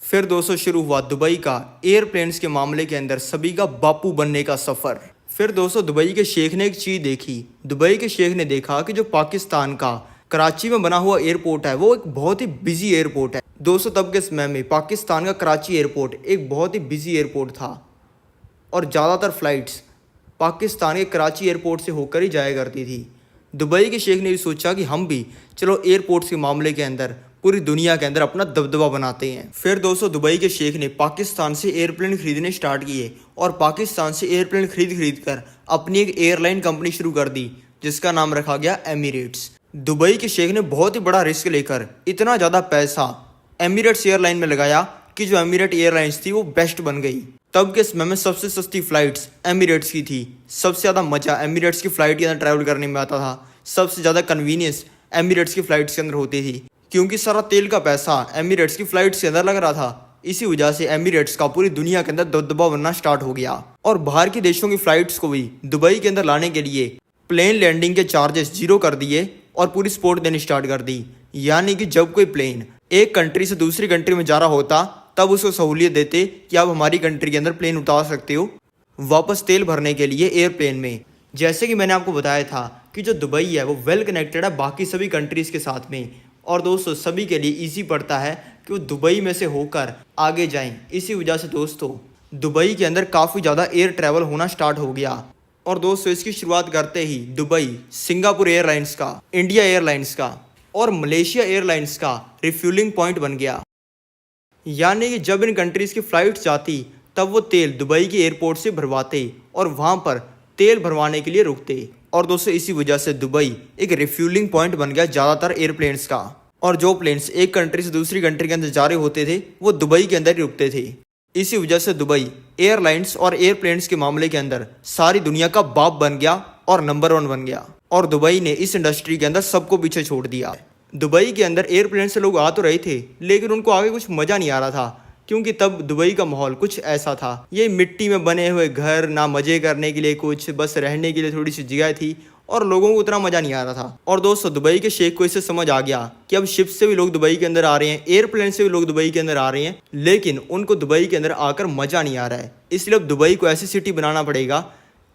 फिर दोस्तों शुरू हुआ दुबई का एयरप्लेन्स के मामले के अंदर सभी का बापू बनने का सफ़र। फिर दोस्तों दुबई के शेख ने एक चीज़ देखी। दुबई के शेख ने देखा कि जो पाकिस्तान का कराची में बना हुआ एयरपोर्ट है वो एक बहुत ही बिजी एयरपोर्ट है। दोस्तों तब के समय में पाकिस्तान का कराची एयरपोर्ट एक बहुत ही बिजी एयरपोर्ट था और ज़्यादातर फ़्लाइट्स पाकिस्तान के कराची एयरपोर्ट से होकर ही जाया करती थी। दुबई के शेख ने भी सोचा कि हम भी चलो एयरपोर्ट्स के मामले के अंदर पूरी दुनिया के अंदर अपना दबदबा बनाते हैं। फिर दोस्तों दुबई के शेख ने पाकिस्तान से एयरप्लेन खरीदने स्टार्ट किए और पाकिस्तान से एयरप्लेन खरीद कर अपनी एक एयरलाइन कंपनी शुरू कर दी जिसका नाम रखा गया एमिरेट्स। दुबई के शेख ने बहुत ही बड़ा रिस्क लेकर इतना ज़्यादा पैसा एमिरेट्स एयरलाइन में लगाया कि जो एमिरेट एयरलाइंस थी वो बेस्ट बन गई। तब के समय में सबसे सस्ती फ़्लाइट्स एमिरेट्स की थी। सबसे ज़्यादा मज़ा एमिरेट्स की फ़्लाइट के अंदर ट्रैवल करने में आता था। सबसे ज़्यादा कन्वीनियंस एमिरेट्स की फ़्लाइट्स के अंदर होती थी क्योंकि सारा तेल का पैसा एमिरेट्स की फ़्लाइट्स के अंदर लग रहा था। इसी वजह से एमिरेट्स का पूरी दुनिया के अंदर दबदबा बनना स्टार्ट हो गया और बाहर के देशों की फ़्लाइट्स को भी दुबई के अंदर लाने के लिए प्लेन लैंडिंग के चार्जेस 0 कर दिए और पूरी सपोर्ट देनी स्टार्ट कर दी। यानी कि जब कोई प्लेन एक कंट्री से दूसरी कंट्री में जा रहा होता तब उसको सहूलियत देते कि आप हमारी कंट्री के अंदर प्लेन उतार सकते हो वापस तेल भरने के लिए एयरप्लेन में। जैसे कि मैंने आपको बताया था कि जो दुबई है वो वेल कनेक्टेड है बाकी सभी कंट्रीज़ के साथ में और दोस्तों सभी के लिए ईजी पड़ता है कि वो दुबई में से होकर आगे जाएं। इसी वजह से दोस्तों दुबई के अंदर काफ़ी ज़्यादा एयर ट्रैवल होना स्टार्ट हो गया और दोस्तों इसकी शुरुआत करते ही दुबई सिंगापुर एयरलाइंस का, इंडिया एयरलाइंस का और मलेशिया एयरलाइंस का रिफ्यूलिंग पॉइंट बन गया। यानी कि जब इन कंट्रीज़ की फ़्लाइट्स जाती तब वो तेल दुबई के एयरपोर्ट से भरवाते और वहाँ पर तेल भरवाने के लिए रुकते और दोस्तों इसी वजह से दुबई एक रिफ्यूलिंग पॉइंट बन गया ज़्यादातर एयरप्लेन्स का। और जो प्लेन्स एक कंट्री से दूसरी कंट्री के अंदर जा रहे होते थे वो दुबई के अंदर ही रुकते थे। इसी वजह से दुबई एयरलाइंस और एयरप्लेन्स के मामले के अंदर सारी दुनिया का बाप बन गया और नंबर 1 बन गया और दुबई ने इस इंडस्ट्री के अंदर सबको पीछे छोड़ दिया। दुबई के अंदर एयरप्लेन से लोग आ तो रहे थे लेकिन उनको आगे कुछ मज़ा नहीं आ रहा था क्योंकि तब दुबई का माहौल कुछ ऐसा था, ये मिट्टी में बने हुए घर, ना मज़े करने के लिए कुछ, बस रहने के लिए थोड़ी सी जगह थी और लोगों को उतना मज़ा नहीं आ रहा था। और दोस्तों दुबई के शेख को इससे समझ आ गया कि अब शिप से भी लोग दुबई के अंदर आ रहे हैं, एयरप्लेन से भी लोग दुबई के अंदर आ रहे हैं, लेकिन उनको दुबई के अंदर आकर मज़ा नहीं आ रहा है। इसलिए अब दुबई को ऐसी सिटी बनाना पड़ेगा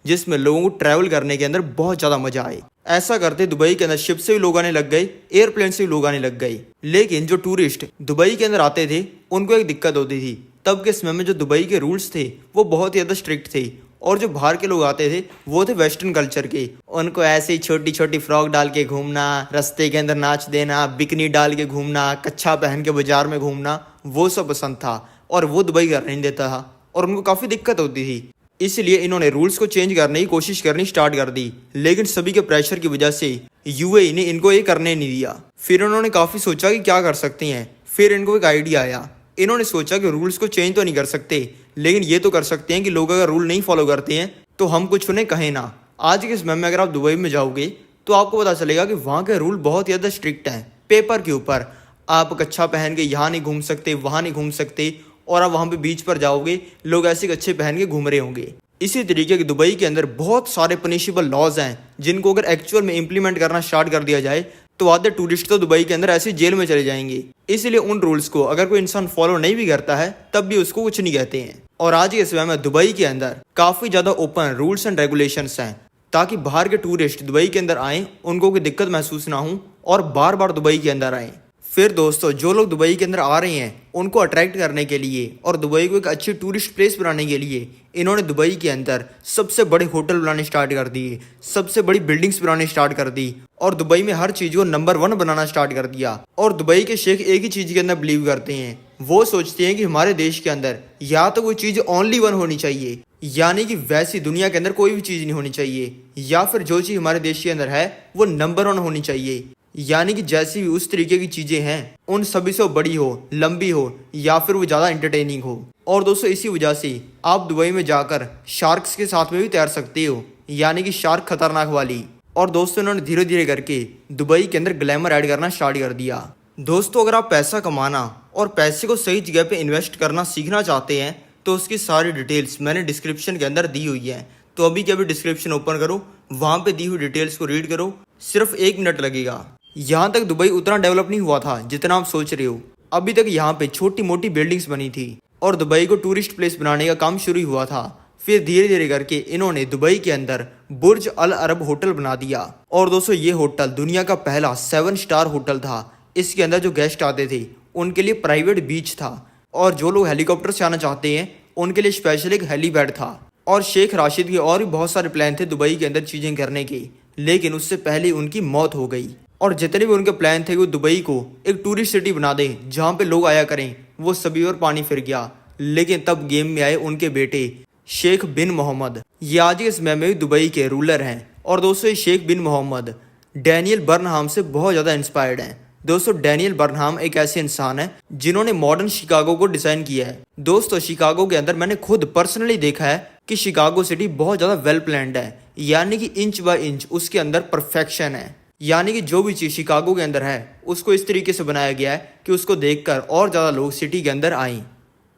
जिसमें लोगों को ट्रैवल करने के अंदर बहुत ज़्यादा मज़ा आए। ऐसा करते दुबई के अंदर शिप से भी लोग आने लग गए, एयरप्लेन से भी लोग आने लग गए। लेकिन जो टूरिस्ट दुबई के अंदर आते थे उनको एक दिक्कत होती थी। तब के समय में जो दुबई के रूल्स थे वो बहुत ही ज़्यादा स्ट्रिक्ट थे और जो बाहर के लोग आते थे वो थे वेस्टर्न कल्चर के। उनको ऐसे ही छोटी छोटी फ्रॉक डाल के घूमना, रास्ते के अंदर नाच देना, बिकनी डाल के घूमना, कच्छा पहन के बाजार में घूमना, वो सब पसंद था और वो दुबई करने नहीं देता था और उनको काफ़ी दिक्कत होती थी। इसलिए इन्होंने रूल्स को चेंज करने की कोशिश करनी स्टार्ट कर दी, लेकिन सभी के प्रेशर की वजह से यूएई ने इनको ये करने नहीं दिया। फिर उन्होंने काफ़ी सोचा कि क्या कर सकते हैं। फिर इनको एक आइडिया आया। इन्होंने सोचा कि रूल्स को चेंज तो नहीं कर सकते, लेकिन ये तो कर सकते हैं कि लोग अगर रूल नहीं फॉलो करते हैं तो हम कुछ उन्हें कहें ना। आज के समय में अगर आप दुबई में जाओगे तो आपको पता चलेगा कि वहाँ के रूल बहुत ज़्यादा स्ट्रिक्ट हैं। पेपर के ऊपर आप कच्छा पहन के यहाँ नहीं घूम सकते, वहाँ नहीं घूम सकते, और आप वहाँ पे बीच पर जाओगे लोग ऐसे कच्छे पहन के घूम रहे होंगे। इसी तरीके के दुबई के अंदर बहुत सारे पनिशेबल लॉज हैं जिनको अगर एक्चुअल में इम्प्लीमेंट करना स्टार्ट कर दिया जाए तो आधे टूरिस्ट तो दुबई के अंदर ऐसे जेल में चले जाएंगे। इसलिए उन रूल्स को अगर कोई इंसान फॉलो नहीं भी करता है तब भी उसको कुछ नहीं कहते हैं। और आज के समय में दुबई के अंदर काफ़ी ज़्यादा ओपन रूल्स एंड रेगुलेशंस हैं ताकि बाहर के टूरिस्ट दुबई के अंदर आएँ, उनको कोई दिक्कत महसूस ना हो और बार बार दुबई के अंदर आएँ। फिर दोस्तों जो लोग दुबई के अंदर आ रहे हैं उनको अट्रैक्ट करने के लिए और दुबई को एक अच्छी टूरिस्ट प्लेस बनाने के लिए इन्होंने दुबई के अंदर सबसे बड़े होटल बनाने स्टार्ट कर दिए, सबसे बड़ी बिल्डिंग्स बनाने स्टार्ट कर दी और दुबई में हर चीज़ को नंबर 1 बनाना स्टार्ट कर दिया। और दुबई के शेख एक ही चीज़ के अंदर बिलीव करते हैं, वो सोचते हैं कि हमारे देश के अंदर या तो कोई चीज़ ओनली 1 होनी चाहिए, यानी कि वैसी दुनिया के अंदर कोई भी चीज़ नहीं होनी चाहिए, या फिर जो चीज़ हमारे देश के अंदर है वो नंबर 1 होनी चाहिए, यानी कि जैसी भी उस तरीके की चीजें हैं उन सभी से वो बड़ी हो, लंबी हो या फिर वो ज़्यादा एंटरटेनिंग हो। और दोस्तों इसी वजह से आप दुबई में जाकर शार्क्स के साथ में भी तैर सकते हो, यानी कि शार्क खतरनाक वाली। और दोस्तों इन्होंने धीरे धीरे करके दुबई के अंदर ग्लैमर ऐड करना स्टार्ट कर दिया। दोस्तों अगर आप पैसा कमाना और पैसे को सही जगह पे इन्वेस्ट करना सीखना चाहते हैं तो उसकी सारी डिटेल्स मैंने डिस्क्रिप्शन के अंदर दी हुई है। तो अभी के अभी डिस्क्रिप्शन ओपन करो, वहाँ पे दी हुई डिटेल्स को रीड करो, सिर्फ 1 मिनट लगेगा। यहाँ तक दुबई उतना डेवलप नहीं हुआ था जितना आप सोच रहे हो। अभी तक यहाँ पे छोटी मोटी बिल्डिंग्स बनी थी और दुबई को टूरिस्ट प्लेस बनाने का काम शुरू हुआ था। फिर धीरे धीरे करके इन्होंने दुबई के अंदर बुर्ज अल अरब होटल बना दिया। और दोस्तों ये होटल दुनिया का पहला 7 स्टार होटल था। इसके अंदर जो गेस्ट आते थे उनके लिए प्राइवेट बीच था और जो लोग हेलीकॉप्टर से आना चाहते हैं उनके लिए स्पेशल एक हेलीपैड था। और शेख राशिद के और भी बहुत सारे प्लान थे दुबई के अंदर चीजें करने के, लेकिन उससे पहले उनकी मौत हो गई। और जितने भी उनके प्लान थे वो दुबई को एक टूरिस्ट सिटी बना दे जहाँ पे लोग आया करें, वो सभी और पानी फिर गया। लेकिन तब गेम में आए उनके बेटे शेख बिन मोहम्मद। ये आज के समय में भी दुबई के रूलर हैं। और दोस्तों ये शेख बिन मोहम्मद डैनियल बर्नहाम से बहुत ज़्यादा इंस्पायर्ड हैं। दोस्तों डैनियल बर्नहाम एक ऐसे इंसान है जिन्होंने मॉडर्न शिकागो को डिजाइन किया है। दोस्तों शिकागो के अंदर मैंने खुद पर्सनली देखा है कि शिकागो सिटी बहुत ज़्यादा वेल प्लान्ड है, यानी कि इंच बाय इंच उसके अंदर परफेक्शन है। यानी कि जो भी चीज़ शिकागो के अंदर है उसको इस तरीके से बनाया गया है कि उसको देखकर और ज़्यादा लोग सिटी के अंदर आएं।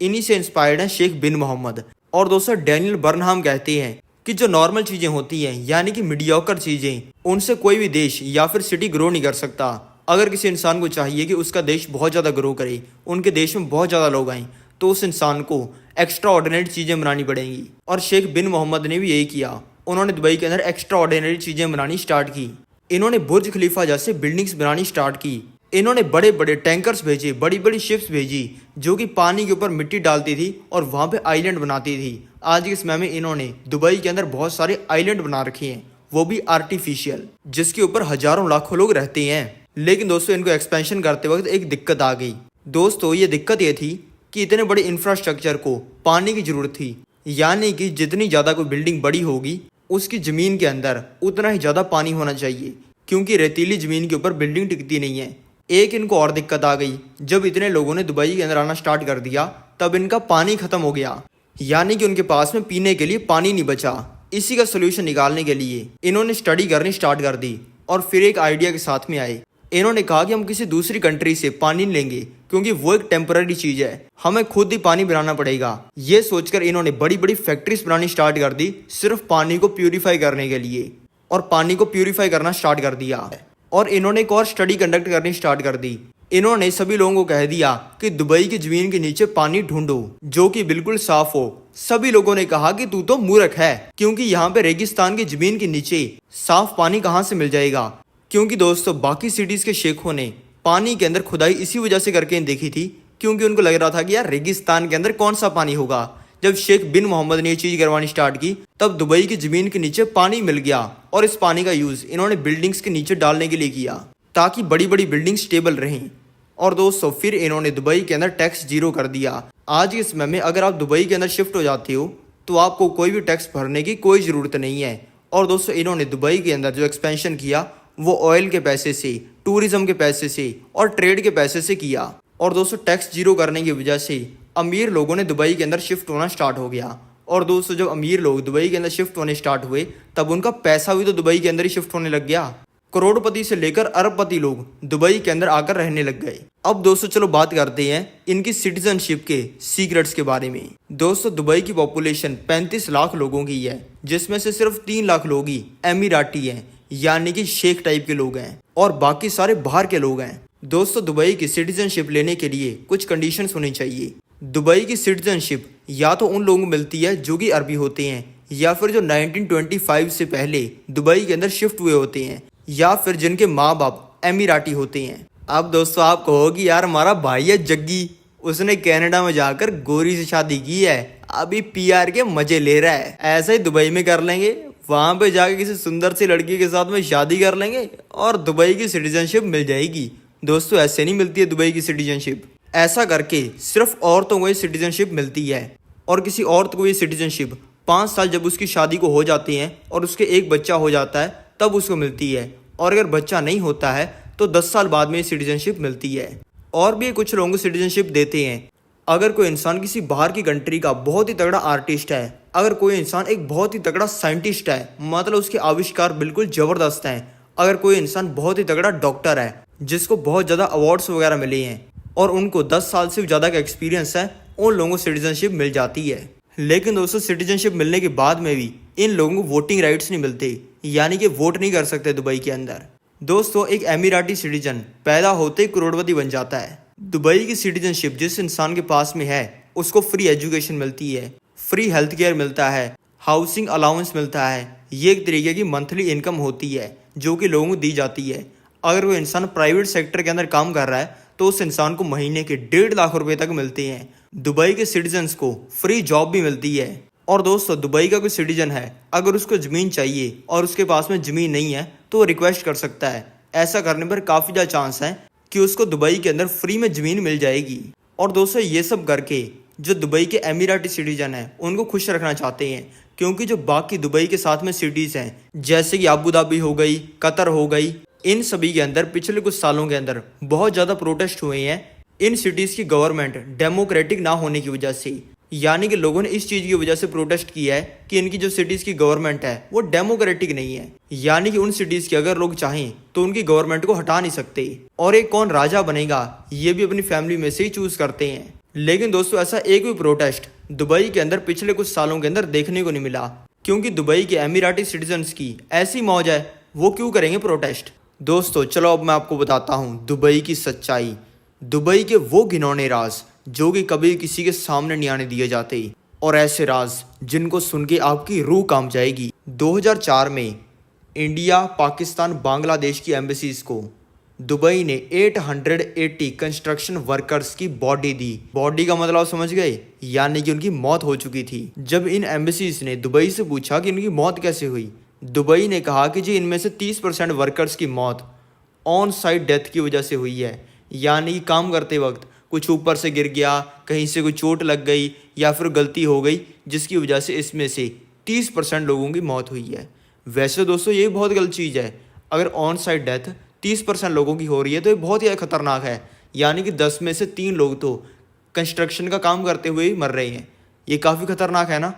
इन्हीं से इंस्पायर्ड है शेख बिन मोहम्मद। और दोस्तों डैनियल बर्नहाम कहते हैं कि जो नॉर्मल चीज़ें होती हैं यानी कि मीडियोकर चीज़ें, उनसे कोई भी देश या फिर सिटी ग्रो नहीं कर सकता। अगर किसी इंसान को चाहिए कि उसका देश बहुत ज़्यादा ग्रो करे, उनके देश में बहुत ज़्यादा लोग आएँ, तो उस इंसान को एक्स्ट्रा ऑर्डिनरी चीज़ें बनानी पड़ेंगी। और शेख बिन मोहम्मद ने भी यही किया। उन्होंने दुबई के अंदर एक्स्ट्रा ऑर्डिनरी चीज़ें बनानी स्टार्ट की। इन्होंने बुर्ज खलीफा जैसे बिल्डिंग्स बनानी स्टार्ट की। इन्होंने बड़े बड़े टैंकर्स भेजे, बड़ी बड़ी शिप्स भेजी जो कि पानी के ऊपर मिट्टी डालती थी और वहाँ पे आइलैंड बनाती थी। आज के समय में इन्होंने दुबई के अंदर बहुत सारे आइलैंड बना रखे हैं, वो भी आर्टिफिशियल, जिसके ऊपर हजारों लाखों लोग रहते हैं। लेकिन दोस्तों इनको एक्सपेंशन करते वक्त एक दिक्कत आ गई। दोस्तों ये दिक्कत ये थी कि इतने बड़े इंफ्रास्ट्रक्चर को पानी की जरूरत थी, यानी कि जितनी ज़्यादा कोई बिल्डिंग बड़ी होगी उसकी ज़मीन के अंदर उतना ही ज़्यादा पानी होना चाहिए, क्योंकि रेतीली ज़मीन के ऊपर बिल्डिंग टिकती नहीं है। एक इनको और दिक्कत आ गई, जब इतने लोगों ने दुबई के अंदर आना स्टार्ट कर दिया तब इनका पानी ख़त्म हो गया, यानी कि उनके पास में पीने के लिए पानी नहीं बचा। इसी का सोल्यूशन निकालने के लिए इन्होंने स्टडी करनी स्टार्ट कर दी और फिर एक आइडिया के साथ में आए। इन्होंने कहा कि हम किसी दूसरी कंट्री से पानी नहीं लेंगे क्योंकि वो एक टेम्पररी चीज़ है, हमें खुद ही पानी बनाना पड़ेगा। ये सोचकर इन्होंने बड़ी बड़ी फैक्ट्रीज बनानी स्टार्ट कर दी सिर्फ पानी को प्यूरिफाई करने के लिए, और पानी को प्यूरिफाई करना स्टार्ट कर दिया। और इन्होंने एक और स्टडी कंडक्ट करनी स्टार्ट कर दी। इन्होंने सभी लोगों को कह दिया कि दुबई की जमीन के नीचे पानी ढूंढो जो कि बिल्कुल साफ हो। सभी लोगों ने कहा कि तू तो मूर्ख है, क्योंकि यहाँ पे रेगिस्तान की जमीन के नीचे साफ पानी कहाँ से मिल जाएगा। क्योंकि दोस्तों बाकी सिटीज के शेखों ने पानी के अंदर खुदाई इसी वजह से करके देखी थी, क्योंकि उनको लग रहा था कि यार रेगिस्तान के अंदर कौन सा पानी होगा। जब शेख बिन मोहम्मद ने ये चीज़ करवानी स्टार्ट की तब दुबई की ज़मीन के नीचे पानी मिल गया, और इस पानी का यूज़ इन्होंने बिल्डिंग्स के नीचे डालने के लिए किया ताकि बड़ी बड़ी बिल्डिंग स्टेबल रहें। और दोस्तों फिर इन्होंने दुबई के अंदर टैक्स जीरो कर दिया। आज के समय में अगर आप दुबई के अंदर शिफ्ट हो जाते हो तो आपको कोई भी टैक्स भरने की कोई ज़रूरत नहीं है। और दोस्तों इन्होंने दुबई के अंदर जो एक्सपेंशन किया वो ऑयल के पैसे से, टूरिज्म के पैसे से और ट्रेड के पैसे से किया। और दोस्तों टैक्स जीरो करने की वजह से अमीर लोगों ने दुबई के अंदर शिफ्ट होना स्टार्ट हो गया। और दोस्तों जब अमीर लोग दुबई के अंदर शिफ्ट होने स्टार्ट हुए तब उनका पैसा भी तो दुबई के अंदर ही शिफ्ट होने लग गया। करोड़पति से लेकर अरबपति लोग दुबई के अंदर आकर रहने लग गए। अब दोस्तों चलो बात करते हैं इनकी सिटीजनशिप के सीक्रेट्स के बारे में। दोस्तों दुबई की पॉपुलेशन 35 लाख लोगों की है, जिसमें से सिर्फ 3 लाख लोग ही एमिराटी हैं, यानी कि शेख टाइप के लोग हैं, और बाकी सारे बाहर के लोग हैं। दोस्तों दुबई की सिटीजनशिप लेने के लिए कुछ कंडीशंस होनी चाहिए। दुबई की सिटीजनशिप या तो उन लोगों को मिलती है जो कि अरबी होते हैं, या फिर जो 1925 से पहले दुबई के अंदर शिफ्ट हुए होते हैं, या फिर जिनके माँ बाप एमिराटी होते हैं। अब दोस्तों आप कहोगे यार हमारा भाई है जग्गी, उसने कनाडा में जाकर गोरी से शादी की है, अभी पीआर के मजे ले रहा है, ऐसा ही दुबई में कर लेंगे, वहाँ पे जाके किसी सुंदर सी लड़की के साथ में शादी कर लेंगे और दुबई की सिटीजनशिप मिल जाएगी। दोस्तों ऐसे नहीं मिलती है दुबई की सिटीजनशिप। ऐसा करके सिर्फ औरतों को ये सिटीजनशिप मिलती है, और किसी औरत को ये सिटीजनशिप 5 साल जब उसकी शादी को हो जाती हैं और उसके एक बच्चा हो जाता है तब उसको मिलती है, और अगर बच्चा नहीं होता है तो 10 साल बाद में सिटीजनशिप मिलती है। और भी कुछ लोगों को सिटीजनशिप देते हैं। अगर कोई इंसान किसी बाहर की कंट्री का बहुत ही तगड़ा आर्टिस्ट है, अगर कोई इंसान एक बहुत ही तगड़ा साइंटिस्ट है, मतलब उसके आविष्कार बिल्कुल ज़बरदस्त हैं, अगर कोई इंसान बहुत ही तगड़ा डॉक्टर है जिसको बहुत ज़्यादा अवार्ड्स वगैरह मिले हैं और उनको 10 साल से ज़्यादा का एक्सपीरियंस है, उन लोगों को सिटीजनशिप मिल जाती है। लेकिन दोस्तों सिटीजनशिप मिलने के बाद में भी इन लोगों को वोटिंग राइट्स नहीं मिलते, यानी कि वोट नहीं कर सकते दुबई के अंदर। दोस्तों एक एमिराती सिटीजन पैदा होते ही करोड़पति बन जाता है। दुबई की सिटीजनशिप जिस इंसान के पास में है उसको फ्री एजुकेशन मिलती है, फ्री हेल्थ केयर मिलता है, हाउसिंग अलाउंस मिलता है। ये एक तरीके की मंथली इनकम होती है जो कि लोगों को दी जाती है। अगर कोई इंसान प्राइवेट सेक्टर के अंदर काम कर रहा है तो उस इंसान को महीने के 1.5 लाख रुपए तक मिलते हैं। दुबई के सिटीजन्स को फ्री जॉब भी मिलती है। और दोस्तों दुबई का कोई सिटीजन है, अगर उसको ज़मीन चाहिए और उसके पास में ज़मीन नहीं है तो वो रिक्वेस्ट कर सकता है। ऐसा करने पर काफ़ी ज़्यादा चांस है कि उसको दुबई के अंदर फ्री में ज़मीन मिल जाएगी। और दोस्तों ये सब करके जो दुबई के एमिराती सिटीजन हैं उनको खुश रखना चाहते हैं, क्योंकि जो बाकी दुबई के साथ में सिटीज़ हैं जैसे कि अबू धाबी हो गई, कतर हो गई, इन सभी के अंदर पिछले कुछ सालों के अंदर बहुत ज़्यादा प्रोटेस्ट हुए हैं इन सिटीज़ की गवर्नमेंट डेमोक्रेटिक ना होने की वजह से। यानी कि लोगों ने इस चीज़ की वजह से प्रोटेस्ट किया है कि इनकी जो सिटीज़ की गवर्नमेंट है वो डेमोक्रेटिक नहीं है। यानी कि उन सिटीज़ की अगर लोग चाहें तो उनकी गवर्नमेंट को हटा नहीं सकते, और एक कौन राजा बनेगा ये भी अपनी फैमिली में से ही चूज़ करते हैं। लेकिन दोस्तों ऐसा एक भी प्रोटेस्ट दुबई के अंदर पिछले कुछ सालों के अंदर देखने को नहीं मिला, क्योंकि दुबई के एमिराती सिटीजन्स की ऐसी मौज है, वो क्यों करेंगे प्रोटेस्ट। दोस्तों चलो अब मैं आपको बताता हूँ दुबई की सच्चाई, दुबई के वो घिनौने राज जो कि कभी किसी के सामने नहीं आने दिए जाते, और ऐसे राज जिनको सुन के आपकी रूह कांप जाएगी। 2004 में इंडिया, पाकिस्तान, बांग्लादेश की एम्बेसीज को दुबई ने 880 कंस्ट्रक्शन वर्कर्स की बॉडी दी। बॉडी का मतलब आप समझ गए, यानी कि उनकी मौत हो चुकी थी। जब इन एम्बेसीज ने दुबई से पूछा कि इनकी मौत कैसे हुई, दुबई ने कहा कि जी इनमें से 30% वर्कर्स की मौत ऑन साइट डेथ की वजह से हुई है। यानी कि काम करते वक्त कुछ ऊपर से गिर गया, कहीं से कोई चोट लग गई या फिर गलती हो गई, जिसकी वजह से इसमें से 30% लोगों की मौत हुई है। वैसे दोस्तों ये बहुत गलत चीज़ है। अगर ऑन साइट डेथ 30% लोगों की हो रही है तो ये बहुत ही खतरनाक है। यानी कि 10 में से 3 लोग तो कंस्ट्रक्शन का काम करते हुए ही मर रहे हैं। ये काफ़ी खतरनाक है ना।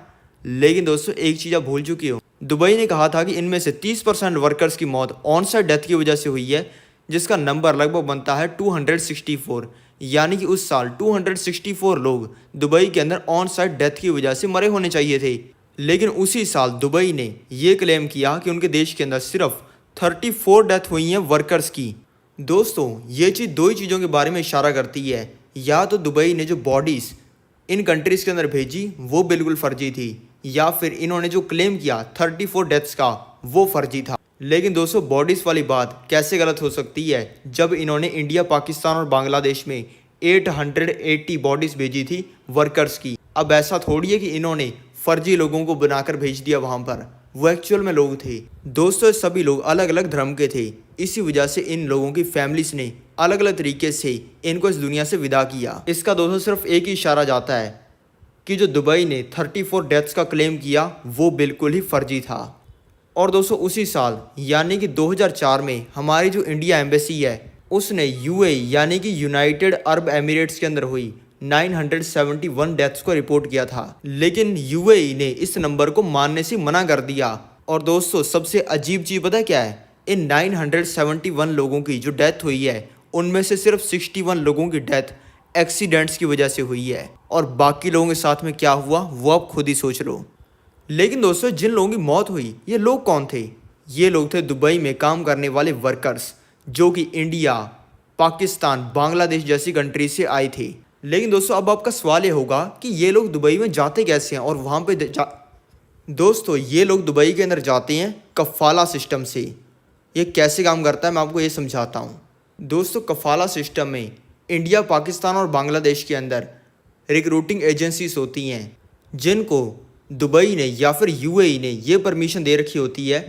लेकिन दोस्तों एक चीज़ आप भूल चुकी हो, दुबई ने कहा था कि इनमें से 30% वर्कर्स की मौत ऑन साइट डेथ की वजह से हुई है, जिसका नंबर लगभग बनता है 264। यानी कि उस साल 264 लोग दुबई के अंदर ऑन साइट डेथ की वजह से मरे होने चाहिए थे। लेकिन उसी साल दुबई ने ये क्लेम किया कि उनके देश के अंदर सिर्फ 34 डेथ हुई हैं वर्कर्स की। दोस्तों ये चीज़ दो ही चीज़ों के बारे में इशारा करती है, या तो दुबई ने जो बॉडीज़ इन कंट्रीज़ के अंदर भेजी वो बिल्कुल फर्जी थी, या फिर इन्होंने जो क्लेम किया 34 डेथ्स का वो फर्जी था। लेकिन दोस्तों बॉडीज़ वाली बात कैसे गलत हो सकती है जब इन्होंने इंडिया, पाकिस्तान और बांग्लादेश में 880 बॉडीज़ भेजी थी वर्कर्स की। अब ऐसा थोड़ी है कि इन्होंने फर्जी लोगों को बनाकर भेज दिया वहाँ पर, वो एक्चुअल में लोग थे। दोस्तों सभी लोग अलग अलग धर्म के थे, इसी वजह से इन लोगों की फैमिलीज ने अलग अलग तरीके से इनको इस दुनिया से विदा किया। इसका दोस्तों सिर्फ एक ही इशारा जाता है कि जो दुबई ने 34 डेथ्स का क्लेम किया वो बिल्कुल ही फर्जी था। और दोस्तों उसी साल यानी कि 2004 में हमारी जो इंडिया एम्बेसी है उसने यूएई यानी कि यूनाइटेड अरब एमिरेट्स के अंदर हुई 971 डेथ्स को रिपोर्ट किया था। लेकिन यूएई ने इस नंबर को मानने से मना कर दिया। और दोस्तों सबसे अजीब चीज़ पता क्या है, इन 971 लोगों की जो डेथ हुई है उनमें से सिर्फ 61 लोगों की डेथ एक्सीडेंट्स की वजह से हुई है, और बाकी लोगों के साथ में क्या हुआ वो आप खुद ही सोच लो। लेकिन दोस्तों जिन लोगों की मौत हुई ये लोग कौन थे? ये लोग थे दुबई में काम करने वाले वर्कर्स जो कि इंडिया, पाकिस्तान, बांग्लादेश जैसी कंट्री से आए थे। लेकिन दोस्तों अब आपका सवाल ये होगा कि ये लोग दुबई में जाते कैसे हैं और वहाँ पे दोस्तों ये लोग दुबई के अंदर जाते हैं कफ़ाला सिस्टम से। ये कैसे काम करता है मैं आपको ये समझाता हूँ। दोस्तों कफ़ाला सिस्टम में इंडिया, पाकिस्तान और बांग्लादेश के अंदर रिक्रूटिंग एजेंसीज होती हैं जिनको दुबई ने या फिर यूएई ने ये परमिशन दे रखी होती है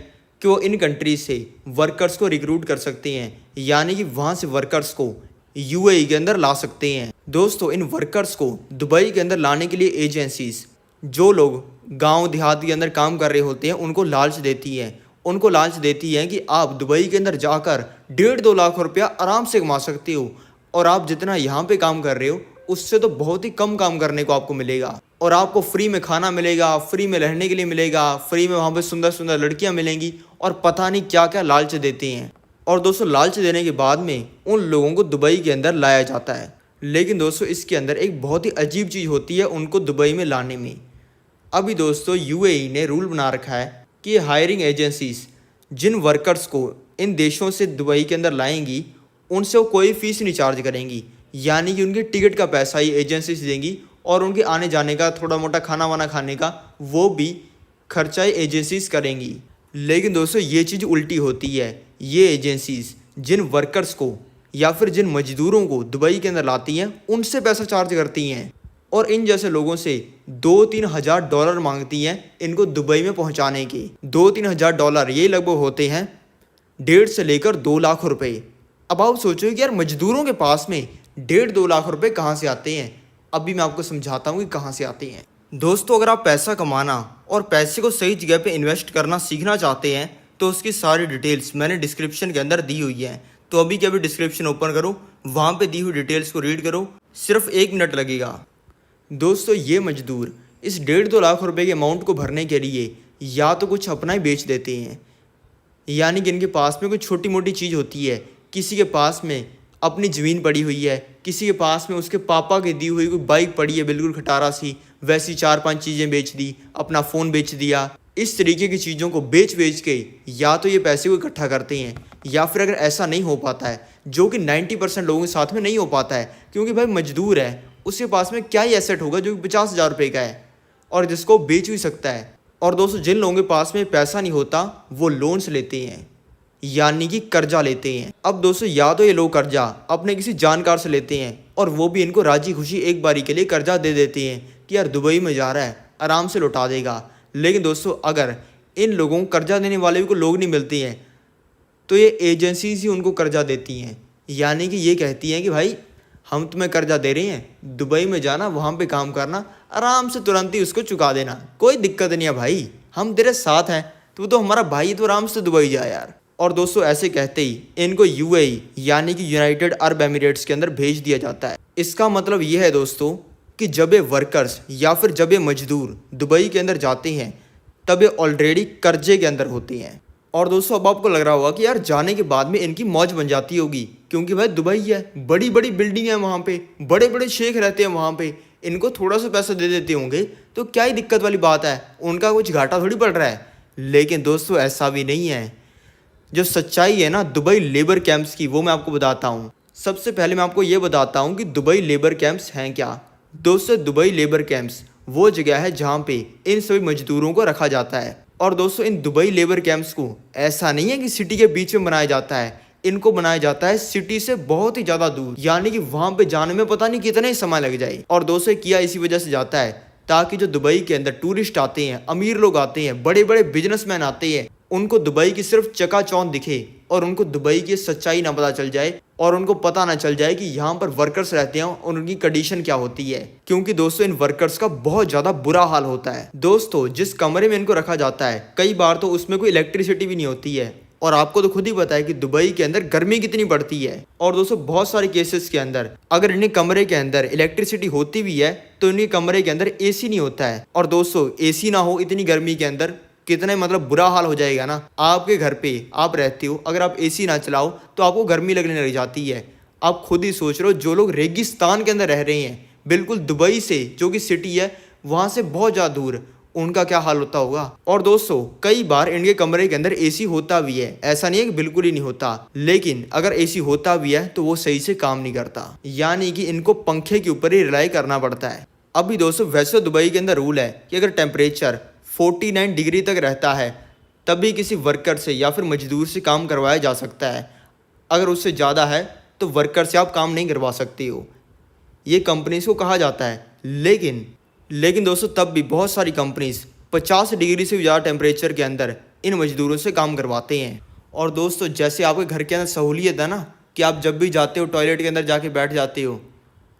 कि वो इन कंट्री से वर्कर्स को रिक्रूट कर सकते हैं, यानी कि वहाँ से वर्कर्स को यूएई के अंदर ला सकते हैं। दोस्तों इन वर्कर्स को दुबई के अंदर लाने के लिए एजेंसीज जो लोग गांव देहात के अंदर काम कर रहे होते हैं उनको लालच देती हैं, उनको लालच देती हैं कि आप दुबई के अंदर जाकर 1.5-2 लाख रुपया आराम से कमा सकते हो और आप जितना यहाँ पे काम कर रहे हो उससे तो बहुत ही कम काम करने को आपको मिलेगा और आपको फ्री में खाना मिलेगा, फ्री में रहने के लिए मिलेगा, फ्री में वहाँ पे सुंदर सुंदर लड़कियाँ मिलेंगी और पता नहीं क्या क्या लालच देते हैं। और दोस्तों लालच देने के बाद में उन लोगों को दुबई के अंदर लाया जाता है। लेकिन दोस्तों इसके अंदर एक बहुत ही अजीब चीज़ होती है उनको दुबई में लाने में। अभी दोस्तों यूएई ने रूल बना रखा है कि हायरिंग एजेंसीज जिन वर्कर्स को इन देशों से दुबई के अंदर लाएंगी उनसे वो कोई फ़ीस नहीं चार्ज करेंगी, यानी कि उनकी टिकट का पैसा ही एजेंसीज देंगी और उनके आने जाने का थोड़ा मोटा खाना वाना खाने का वो भी खर्चा ही एजेंसीज करेंगी। लेकिन दोस्तों ये चीज़ उल्टी होती है। ये एजेंसीज जिन वर्कर्स को या फिर जिन मजदूरों को दुबई के अंदर लाती हैं उनसे पैसा चार्ज करती हैं और इन जैसे लोगों से 2-3 हज़ार डॉलर मांगती हैं इनको दुबई में पहुंचाने के। 2-3 हज़ार डॉलर ये लगभग होते हैं 1.5 से लेकर 2 लाख रुपए। अब आप सोचो कि यार मजदूरों के पास में 1.5-2 लाख रुपए कहाँ से आते हैं। अभी मैं आपको समझाता हूँ कि कहाँ से आते हैं। दोस्तों अगर आप पैसा कमाना और पैसे को सही जगह पे इन्वेस्ट करना सीखना चाहते हैं तो उसकी सारी डिटेल्स मैंने डिस्क्रिप्शन के अंदर दी हुई है। तो अभी के अभी डिस्क्रिप्शन ओपन करो, वहाँ पे दी हुई डिटेल्स को रीड करो, सिर्फ 1 मिनट लगेगा। दोस्तों ये मजदूर इस 1.5-2 लाख रुपए के अमाउंट को भरने के लिए या तो कुछ अपना ही बेच देते हैं, यानी कि इनके पास में कोई छोटी मोटी चीज़ होती है। किसी के पास में अपनी ज़मीन पड़ी हुई है, किसी के पास में उसके पापा की दी हुई कोई बाइक पड़ी है बिल्कुल खटारा सी, वैसी 4-5 चीज़ें बेच दी, अपना फ़ोन बेच दिया। इस तरीके की चीज़ों को बेच के या तो ये पैसे को इकट्ठा करते हैं या फिर अगर ऐसा नहीं हो पाता है, जो कि 90% लोगों के साथ में नहीं हो पाता है, क्योंकि भाई मजदूर है उसके पास में क्या ही एसेट होगा जो कि 50,000 रुपये का है और जिसको बेच भी सकता है। और दोस्तों जिन लोगों के पास में पैसा नहीं होता वो लोन्स लेते हैं, यानी कि कर्जा लेते हैं। अब दोस्तों या तो ये लोग कर्जा अपने किसी जानकार से लेते हैं और वो भी इनको राजी खुशी एक बारी के लिए कर्जा दे देते हैं कि यार दुबई में जा रहा है आराम से लौटा देगा। लेकिन दोस्तों अगर इन लोगों को कर्जा देने वाले को लोग नहीं मिलते हैं तो ये एजेंसीज ही उनको कर्जा देती हैं, यानी कि ये कहती हैं कि भाई हम तुम्हें कर्जा दे रहे हैं, दुबई में जाना, वहाँ पे काम करना, आराम से तुरंत ही उसको चुका देना, कोई दिक्कत नहीं है भाई, हम तेरे साथ हैं, तू तो हमारा भाई, तो आराम से दुबई जा यार। और दोस्तों ऐसे कहते ही इनको यूएई यानी कि यूनाइटेड अरब एमिरेट्स के अंदर भेज दिया जाता है। इसका मतलब ये है दोस्तों कि जब ये वर्कर्स या फिर जब ये मजदूर दुबई के अंदर जाते हैं तब ये ऑलरेडी कर्जे के अंदर होते हैं। और दोस्तों अब आपको लग रहा होगा कि यार जाने के बाद में इनकी मौज बन जाती होगी, क्योंकि भाई दुबई है, बड़ी बड़ी बिल्डिंग है वहाँ पे, बड़े बड़े शेख रहते हैं वहाँ पे, इनको थोड़ा सा पैसा दे देते होंगे तो क्या ही दिक्कत वाली बात है, उनका कुछ घाटा थोड़ी पड़ रहा है। लेकिन दोस्तों ऐसा भी नहीं है। जो सच्चाई है ना दुबई लेबर कैंप्स की, वो मैं आपको बताता हूँ। सबसे पहले मैं आपको ये बताता हूँ कि दुबई लेबर कैंप्स हैं क्या। दोस्तों दुबई लेबर कैंप्स वो जगह है जहाँ पे इन सभी मजदूरों को रखा जाता है। और दोस्तों इन दुबई लेबर कैंप्स को ऐसा नहीं है कि सिटी के बीच में बनाया जाता है, इनको बनाया जाता है सिटी से बहुत ही ज़्यादा दूर, यानी कि वहाँ पे जाने में पता नहीं कितना ही समय लग जाए। और दोस्तों किया इसी वजह से जाता है ताकि जो दुबई के अंदर टूरिस्ट आते हैं, अमीर लोग आते हैं, बड़े बड़े बिजनेसमैन आते हैं, उनको दुबई की सिर्फ चकाचौंध दिखे और उनको दुबई की सच्चाई ना पता चल जाए और उनको पता ना चल जाए कि यहाँ पर वर्कर्स रहते हैं और उनकी कंडीशन क्या होती है। क्योंकि दोस्तों इन वर्कर्स का बहुत ज़्यादा बुरा हाल होता है। दोस्तों जिस कमरे में इनको रखा जाता है कई बार तो उसमें कोई इलेक्ट्रिसिटी भी नहीं होती है, और आपको तो खुद ही पता है कि दुबई के अंदर गर्मी कितनी पड़ती है। और दोस्तों बहुत सारे केसेस के अंदर अगर इन्हें कमरे के अंदर इलेक्ट्रिसिटी होती भी है तो इनके कमरे के अंदर एसी नहीं होता है। और दोस्तों एसी ना हो इतनी गर्मी के अंदर कितना मतलब बुरा हाल हो जाएगा ना। आपके घर पे आप रहते हो, अगर आप एसी ना चलाओ तो आपको गर्मी लगने लग जाती है। आप खुद ही सोच रहे हो जो लोग रेगिस्तान के अंदर रह रहे हैं बिल्कुल दुबई से, जो कि सिटी है वहाँ से बहुत ज़्यादा दूर, उनका क्या हाल होता होगा। और दोस्तों कई बार इनके कमरे के अंदर एसी होता भी है, ऐसा नहीं है कि बिल्कुल ही नहीं होता, लेकिन अगर एसी होता भी है तो वो सही से काम नहीं करता, यानी कि इनको पंखे के ऊपर ही रिलाई करना पड़ता है। अभी दोस्तों वैसे दुबई के अंदर रूल है कि अगर टेम्परेचर 49 डिग्री तक रहता है तभी किसी वर्कर से या फिर मजदूर से काम करवाया जा सकता है। अगर उससे ज़्यादा है तो वर्कर से आप काम नहीं करवा सकते हो, ये कंपनीज को कहा जाता है। लेकिन दोस्तों तब भी बहुत सारी कंपनीज 50 डिग्री से ज़्यादा टेम्परेचर के अंदर इन मजदूरों से काम करवाते हैं। और दोस्तों जैसे आपके घर के अंदर सहूलियत है ना कि आप जब भी जाते हो टॉयलेट के अंदर जाके बैठ जाते हो,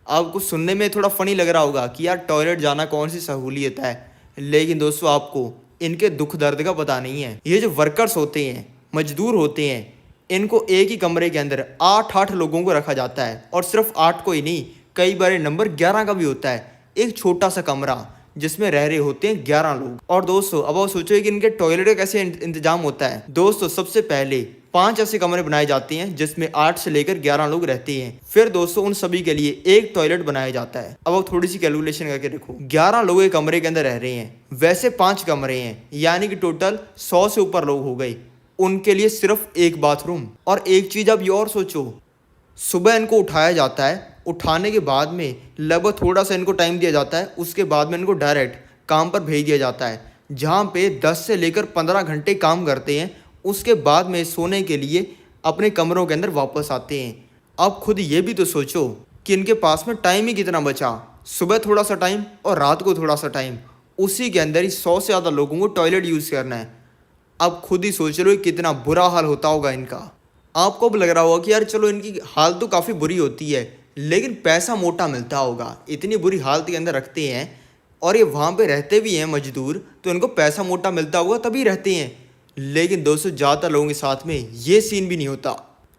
आपको सुनने में थोड़ा फ़नी लग रहा होगा कि यार टॉयलेट जाना कौन सी सहूलियत है, लेकिन दोस्तों आपको इनके दुख दर्द का पता नहीं है। ये जो वर्कर्स होते हैं, मजदूर होते हैं, इनको एक ही कमरे के अंदर 8-8 लोगों को रखा जाता है। और सिर्फ 8 को ही नहीं, कई बार नंबर 11 का भी होता है। एक छोटा सा कमरा जिसमें रह रहे होते हैं 11 लोग। और दोस्तों अब आप सोचो कि इनके टॉयलेट का कैसे इंतजाम होता है। दोस्तों सबसे पहले 5 ऐसे कमरे बनाए जाते हैं जिसमें 8 से लेकर 11 लोग रहते हैं। फिर दोस्तों उन सभी के लिए एक टॉयलेट बनाया जाता है। अब आप थोड़ी सी कैलकुलेशन करके देखो, 11 लोग एक कमरे के अंदर रह रहे हैं, वैसे 5 कमरे हैं, यानी कि टोटल 100 से ऊपर लोग हो गए। उनके लिए सिर्फ एक बाथरूम। और एक चीज आप ये और सोचो, सुबह इनको उठाया जाता है, उठाने के बाद में लगभग थोड़ा सा इनको टाइम दिया जाता है, उसके बाद में इनको डायरेक्ट काम पर भेज दिया जाता है, जहाँ पे 10 से लेकर 15 घंटे काम करते हैं। उसके बाद में सोने के लिए अपने कमरों के अंदर वापस आते हैं। अब खुद ये भी तो सोचो कि इनके पास में टाइम ही कितना बचा, सुबह थोड़ा सा टाइम और रात को थोड़ा सा टाइम, उसी के अंदर ही 100 से ज़्यादा लोगों को टॉयलेट यूज़ करना है। अब खुद ही सोच लो कितना बुरा हाल होता होगा इनका। आपको अब लग रहा होगा कि यार चलो इनकी हालत तो काफ़ी बुरी होती है, लेकिन पैसा मोटा मिलता होगा, इतनी बुरी हालत के अंदर रखते हैं और ये वहाँ पे रहते भी हैं मजदूर, तो इनको पैसा मोटा मिलता होगा तभी रहते हैं। लेकिन दोस्तों ज़्यादातर लोगों के साथ में ये सीन भी नहीं होता।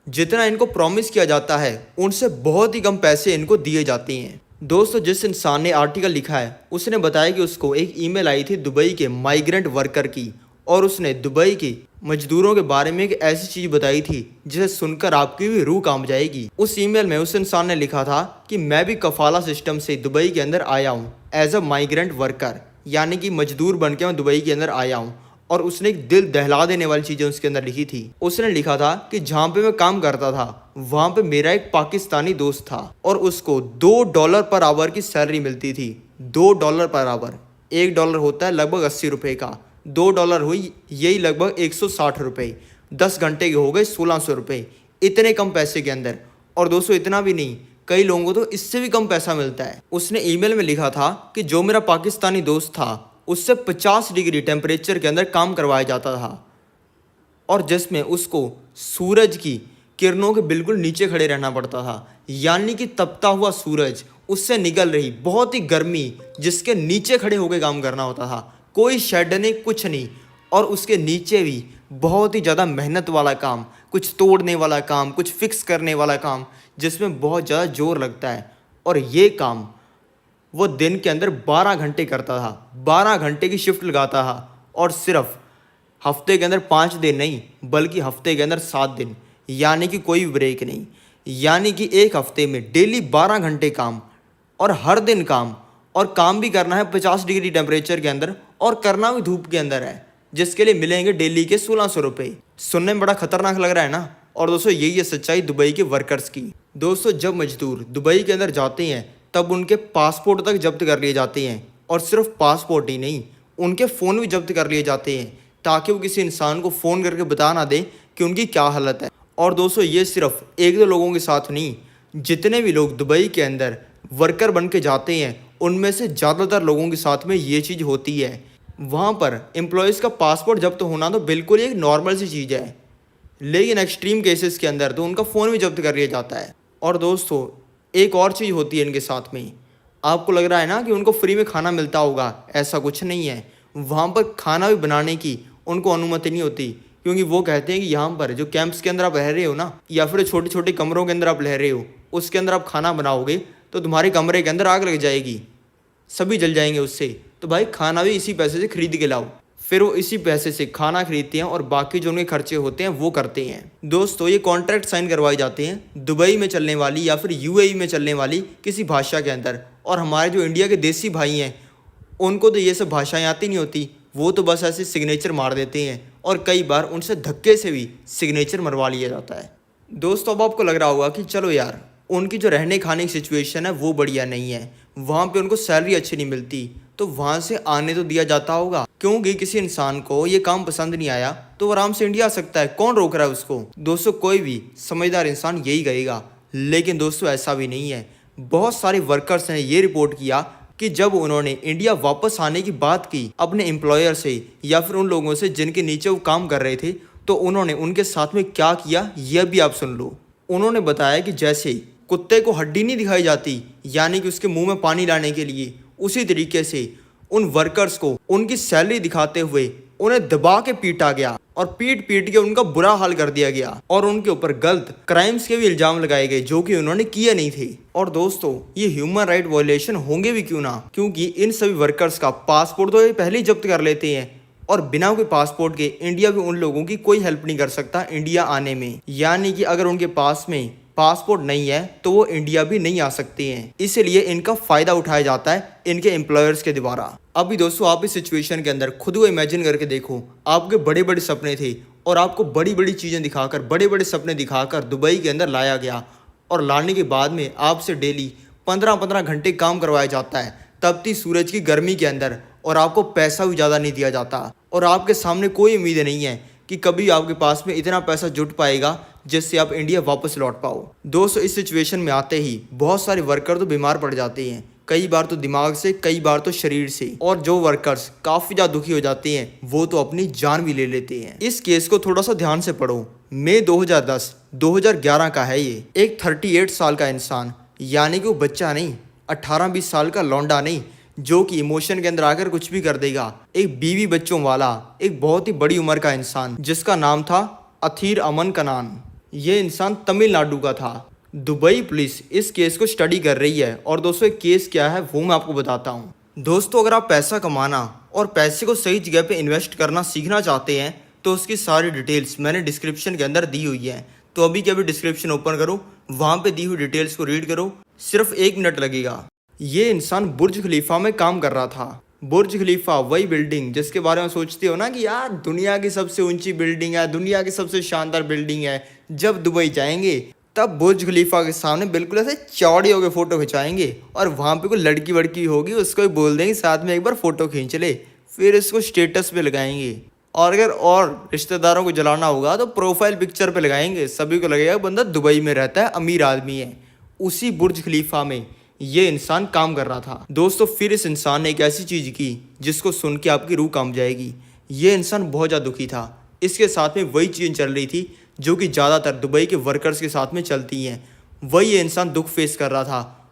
जितना इनको प्रॉमिस किया जाता है उनसे बहुत ही कम पैसे इनको दिए जाते हैं। दोस्तों जिस इंसान ने आर्टिकल लिखा है उसने बताया कि उसको एक ईमेल आई थी दुबई के माइग्रेंट वर्कर की, और उसने दुबई के मजदूरों के बारे में एक ऐसी चीज़ बताई थी जिसे सुनकर आपकी भी रूह कांप जाएगी। उस ईमेल में उस इंसान ने लिखा था कि मैं भी कफाला सिस्टम से दुबई के अंदर आया हूँ एज अ माइग्रेंट वर्कर, यानी कि मजदूर बन के मैं दुबई के अंदर आया हूँ। और उसने एक दिल दहला देने वाली चीज़ें उसके अंदर लिखी थी। उसने लिखा था कि जहाँ पे मैं काम करता था वहाँ पे मेरा एक पाकिस्तानी दोस्त था और उसको $2 पर आवर की सैलरी मिलती थी। $2 पर आवर, $1 होता है लगभग 80 रुपये का, $2 हुई यही लगभग 160 रुपये, 10 घंटे के हो गए 1600 रुपये, इतने कम पैसे के अंदर। और दोस्तों इतना भी नहीं, कई लोगों को तो इससे भी कम पैसा मिलता है। उसने ईमेल में लिखा था कि जो मेरा पाकिस्तानी दोस्त था उससे 50 डिग्री टेम्परेचर के अंदर काम करवाया जाता था, और जिसमें उसको सूरज की किरणों के बिल्कुल नीचे खड़े रहना पड़ता था, यानी कि तपता हुआ सूरज, उससे निकल रही बहुत ही गर्मी, जिसके नीचे खड़े होकर काम करना होता था। कोई शेड नहीं, कुछ नहीं, और उसके नीचे भी बहुत ही ज़्यादा मेहनत वाला काम, कुछ तोड़ने वाला काम, कुछ फिक्स करने वाला काम, जिसमें बहुत ज़्यादा जोर लगता है। और ये काम वो दिन के अंदर 12 घंटे करता था, 12 घंटे की शिफ्ट लगाता था, और सिर्फ हफ्ते के अंदर 5 दिन नहीं बल्कि हफ्ते के अंदर 7 दिन, यानी कि कोई ब्रेक नहीं, यानी कि एक हफ्ते में डेली 12 घंटे काम और हर दिन काम, और काम भी करना है 50 डिग्री टेम्परेचर के अंदर, और करना भी धूप के अंदर है, जिसके लिए मिलेंगे डेली के 1600 रुपये। सुनने में बड़ा खतरनाक लग रहा है ना। और दोस्तों यही है सच्चाई दुबई के वर्कर्स की। दोस्तों जब मजदूर दुबई के अंदर जाते हैं तब उनके पासपोर्ट तक जब्त कर लिए जाते हैं, और सिर्फ पासपोर्ट ही नहीं, उनके फ़ोन भी जब्त कर लिए जाते हैं, ताकि वो किसी इंसान को फ़ोन करके बता ना दें कि उनकी क्या हालत है। और दोस्तों ये सिर्फ 1-2 लोगों के साथ नहीं, जितने भी लोग दुबई के अंदर वर्कर बन के जाते हैं उनमें से ज़्यादातर लोगों के साथ में ये चीज़ होती है। वहाँ पर एम्प्लॉयज़ का पासपोर्ट जब्त होना तो बिल्कुल एक नॉर्मल सी चीज़ है, लेकिन एक्सट्रीम केसेस के अंदर तो उनका फ़ोन भी जब्त कर लिया जाता है। और दोस्तों एक और चीज़ होती है इनके साथ में, आपको लग रहा है ना कि उनको फ्री में खाना मिलता होगा, ऐसा कुछ नहीं है। वहाँ पर खाना भी बनाने की उनको अनुमति नहीं होती, क्योंकि वो कहते हैं कि यहाँ पर जो कैंप्स के अंदर आप रह रहे हो ना, या फिर छोटे छोटे कमरों के अंदर आप रह रहे हो, उसके अंदर आप खाना बनाओगे तो तुम्हारे कमरे के अंदर आग लग जाएगी, सभी जल जाएंगे उससे। तो भाई खाना भी इसी पैसे से खरीद के लाओ। फिर वो इसी पैसे से खाना खरीदते हैं और बाकी जो उनके खर्चे होते हैं वो करते हैं। दोस्तों ये कॉन्ट्रैक्ट साइन करवाए जाते हैं दुबई में चलने वाली या फिर यूएई में चलने वाली किसी भाषा के अंदर। और हमारे जो इंडिया के देसी भाई हैं उनको तो ये सब भाषाएं आती नहीं होती, वो तो बस ऐसे सिग्नेचर मार देते हैं, और कई बार उनसे धक्के से भी सिग्नेचर मरवा लिया जाता है। दोस्तों अब आपको लग रहा होगा कि चलो यार उनकी जो रहने खाने की सिचुएशन है वो बढ़िया नहीं है, वहाँ पे उनको सैलरी अच्छी नहीं मिलती, तो वहाँ से आने तो दिया जाता होगा, क्योंकि किसी इंसान को ये काम पसंद नहीं आया तो वो आराम से इंडिया आ सकता है, कौन रोक रहा है उसको। दोस्तों कोई भी समझदार इंसान यही कहेगा, लेकिन दोस्तों ऐसा भी नहीं है। बहुत सारे वर्कर्स ने ये रिपोर्ट किया कि जब उन्होंने इंडिया वापस आने की बात की अपने एम्प्लॉयर से या फिर उन लोगों से जिनके नीचे वो काम कर रहे थे, तो उन्होंने उनके साथ में क्या किया यह भी आप सुन लो। उन्होंने बताया कि जैसे कुत्ते को हड्डी नहीं दिखाई जाती, यानी कि उसके मुंह में पानी लाने के लिए, उसी तरीके से उन वर्कर्स को उनकी सैलरी दिखाते हुए उन्हें दबा के पीटा गया और पीट पीट के उनका बुरा हाल कर दिया गया और उनके ऊपर गलत क्राइम्स के भी इल्जाम लगाए गए जो कि उन्होंने किए नहीं थे। और दोस्तों, ये ह्यूमन राइट वायलेशन होंगे भी क्यों ना, क्योंकि इन सभी वर्कर्स का पासपोर्ट तो ये पहले ही जब्त कर लेते हैं और बिना कोई पासपोर्ट के इंडिया में उन लोगों की कोई हेल्प नहीं कर सकता इंडिया आने में। यानी कि अगर उनके पास में पासपोर्ट नहीं है तो वो इंडिया भी नहीं आ सकते हैं, इसलिए इनका फायदा उठाया जाता है इनके एम्प्लॉयर्स के द्वारा। अभी दोस्तों, आप इस सिचुएशन के अंदर खुद को इमेजिन करके देखो, आपके बड़े बड़े सपने थे और आपको बड़ी बड़ी चीज़ें दिखाकर, बड़े बड़े सपने दिखाकर दुबई के अंदर लाया गया और लाने के बाद में आपसे डेली 15-15 घंटे काम करवाया जाता है तपती सूरज की गर्मी के अंदर, और आपको पैसा भी ज़्यादा नहीं दिया जाता और आपके सामने कोई उम्मीद नहीं है कि कभी आपके पास में इतना पैसा जुट पाएगा जिससे आप इंडिया वापस लौट पाओ। दोस्तों, इस सिचुएशन में आते ही बहुत सारे वर्कर तो बीमार पड़ जाते हैं, कई बार तो दिमाग से, कई बार तो शरीर से, और जो वर्कर्स काफ़ी ज़्यादा दुखी हो जाते हैं वो तो अपनी जान भी ले लेते हैं। इस केस को थोड़ा सा ध्यान से पढ़ो। मई 2010-2011 का है ये। एक 38 साल का इंसान, यानी कि वो बच्चा नहीं, 18-20 साल का लौंडा नहीं जो कि इमोशन के अंदर आकर कुछ भी कर देगा, एक बीवी बच्चों वाला, एक बहुत ही बड़ी उम्र का इंसान जिसका नाम था अथीर अमन कनान। ये इंसान तमिलनाडु का था। दुबई पुलिस इस केस को स्टडी कर रही है और दोस्तों, एक केस क्या है वो मैं आपको बताता हूँ। दोस्तों, अगर आप पैसा कमाना और पैसे को सही जगह पे इन्वेस्ट करना सीखना चाहते हैं तो उसकी सारी डिटेल्स मैंने डिस्क्रिप्शन के अंदर दी हुई है। तो अभी के अभी डिस्क्रिप्शन ओपन करो, वहाँ पे दी हुई डिटेल्स को रीड करो, सिर्फ 1 मिनट लगेगा। ये इंसान बुर्ज खलीफा में काम कर रहा था। बुर्ज खलीफा वही बिल्डिंग जिसके बारे में सोचते हो ना कि यार दुनिया की सबसे ऊंची बिल्डिंग है, दुनिया की सबसे शानदार बिल्डिंग है। जब दुबई जाएंगे तब बुर्ज खलीफा के सामने बिल्कुल ऐसे चौड़ी होकर फोटो खिंचाएंगे और वहाँ पे कोई लड़की वड़की होगी उसको भी बोल देंगे साथ में एक बार फोटो खींच ले, फिर इसको स्टेटस पे लगाएंगे। और अगर और रिश्तेदारों को जलाना होगा तो प्रोफाइल पिक्चर पे लगाएंगे, सभी को लगेगा बंदा दुबई में रहता है, अमीर आदमी है। उसी बुर्ज खलीफा में ये इंसान काम कर रहा था। दोस्तों, फिर इस इंसान ने एक ऐसी चीज़ की जिसको सुन के आपकी रूह कांप जाएगी। ये इंसान बहुत ज़्यादा दुखी था। इसके साथ में वही चीज़ें चल रही थी जो कि ज़्यादातर दुबई के वर्कर्स के साथ में चलती हैं। वही ये इंसान दुख फेस कर रहा था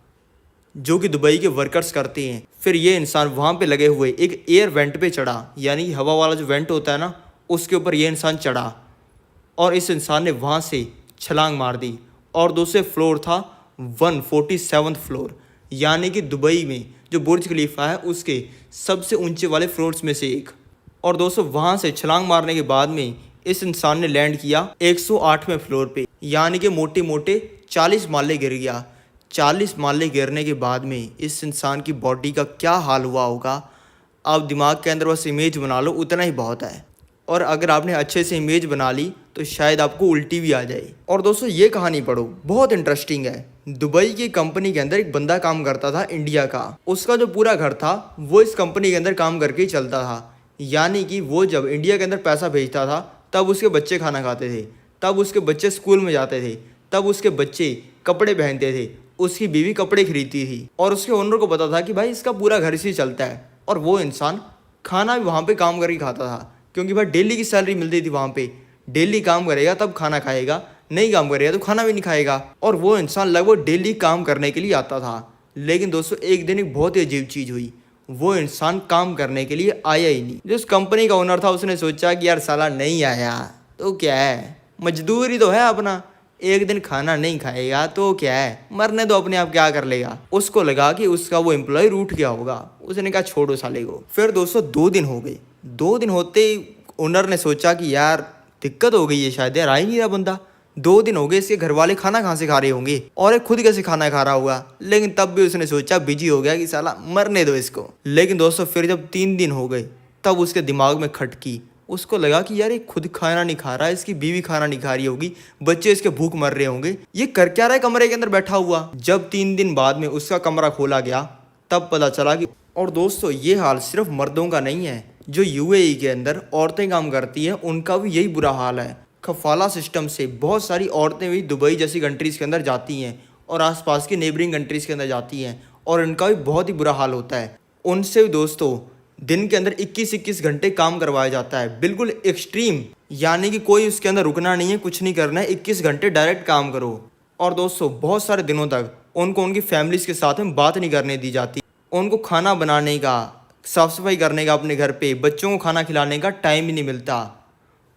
जो कि दुबई के वर्कर्स करते हैं। फिर ये इंसान वहाँ पे लगे हुए एक एयर वेंट पे चढ़ा, यानी हवा वाला जो वेंट होता है ना, उसके ऊपर ये इंसान चढ़ा और इस इंसान ने वहाँ से छलांग मार दी। और दूसरे फ्लोर था 147 फ्लोर, यानी कि दुबई में जो बुर्ज खलीफा है उसके सबसे ऊंचे वाले फ्लोर्स में से एक। और दोस्तों, वहाँ से छलांग मारने के बाद में इस इंसान ने लैंड किया 108वें फ्लोर पे, यानी कि मोटे मोटे 40 माले गिर गया। 40 माले गिरने के बाद में इस इंसान की बॉडी का क्या हाल हुआ होगा, आप दिमाग के अंदर बस इमेज बना लो, उतना ही बहुत है। और अगर आपने अच्छे से इमेज बना ली तो शायद आपको उल्टी भी आ जाए। और दोस्तों, ये कहानी पढ़ो, बहुत इंटरेस्टिंग है। दुबई की कंपनी के अंदर एक बंदा काम करता था इंडिया का। उसका जो पूरा घर था वो इस कंपनी के अंदर काम करके ही चलता था। यानी कि वो जब इंडिया के अंदर पैसा भेजता था तब उसके बच्चे खाना खाते थे, तब उसके बच्चे स्कूल में जाते थे, तब उसके बच्चे कपड़े पहनते थे, उसकी बीवी कपड़े खरीदती थी और उसके ओनर को पता था कि भाई इसका पूरा घर इसी चलता है। और वो इंसान खाना भी वहाँ पे काम करके खाता था, क्योंकि भाई डेली की सैलरी मिलती थी वहाँ पे। डेली काम करेगा तब खाना खाएगा, नहीं काम करेगा तो खाना भी नहीं खाएगा। और वो इंसान लगभग डेली काम करने के लिए आता था। लेकिन दोस्तों, एक दिन एक बहुत ही अजीब चीज़ हुई, वो इंसान काम करने के लिए आया ही नहीं। जो उस कंपनी का ओनर था उसने सोचा कि यार साला नहीं आया तो क्या है, मजदूरी तो है अपना, एक दिन खाना नहीं खाएगा तो क्या है, मरने दो अपने आप, क्या कर लेगा। उसको लगा कि उसका वो एम्प्लॉय रूठ गया होगा, उसने कहा छोड़ो साले को। फिर दोस्तों 2 दिन हो गए। 2 दिन होते ही ओनर ने सोचा कि यार दिक्कत हो गई है, शायद यार आ ही नहीं रहा बंदा। 2 दिन हो गए, इसके घर वाले खाना कहाँ से खा रहे होंगे और ये खुद कैसे खाना खा रहा होगा। लेकिन तब भी उसने सोचा, बिजी हो गया कि साला मरने दो इसको। लेकिन दोस्तों, फिर जब 3 दिन हो गए तब उसके दिमाग में खटकी। उसको लगा कि यार ये खुद खाना नहीं खा रहा, इसकी बीवी खाना नहीं खा रही होगी, बच्चे इसके भूख मर रहे होंगे, ये कर क्या रहा है कमरे के अंदर बैठा हुआ। जब 3 दिन बाद में उसका कमरा खोला गया तब पता चला कि, और दोस्तों ये हाल सिर्फ मर्दों का नहीं है, जो यूएई के अंदर औरतें काम करती हैं उनका भी यही बुरा हाल है। खफाला सिस्टम से बहुत सारी औरतें भी दुबई जैसी कंट्रीज़ के अंदर जाती हैं और आसपास की नेबरिंग कंट्रीज़ के अंदर जाती हैं और इनका भी बहुत ही बुरा हाल होता है। उनसे भी दोस्तों दिन के अंदर 21-21 घंटे काम करवाया जाता है, बिल्कुल एक्सट्रीम, यानी कि कोई उसके अंदर रुकना नहीं है, कुछ नहीं करना है, 21 घंटे डायरेक्ट काम करो। और दोस्तों बहुत सारे दिनों तक उनको उनकी फैमिलीज़ के साथ में बात नहीं करने दी जाती, उनको खाना बनाने का, साफ सफाई करने का अपने घर पे, बच्चों को खाना खिलाने का टाइम ही नहीं मिलता।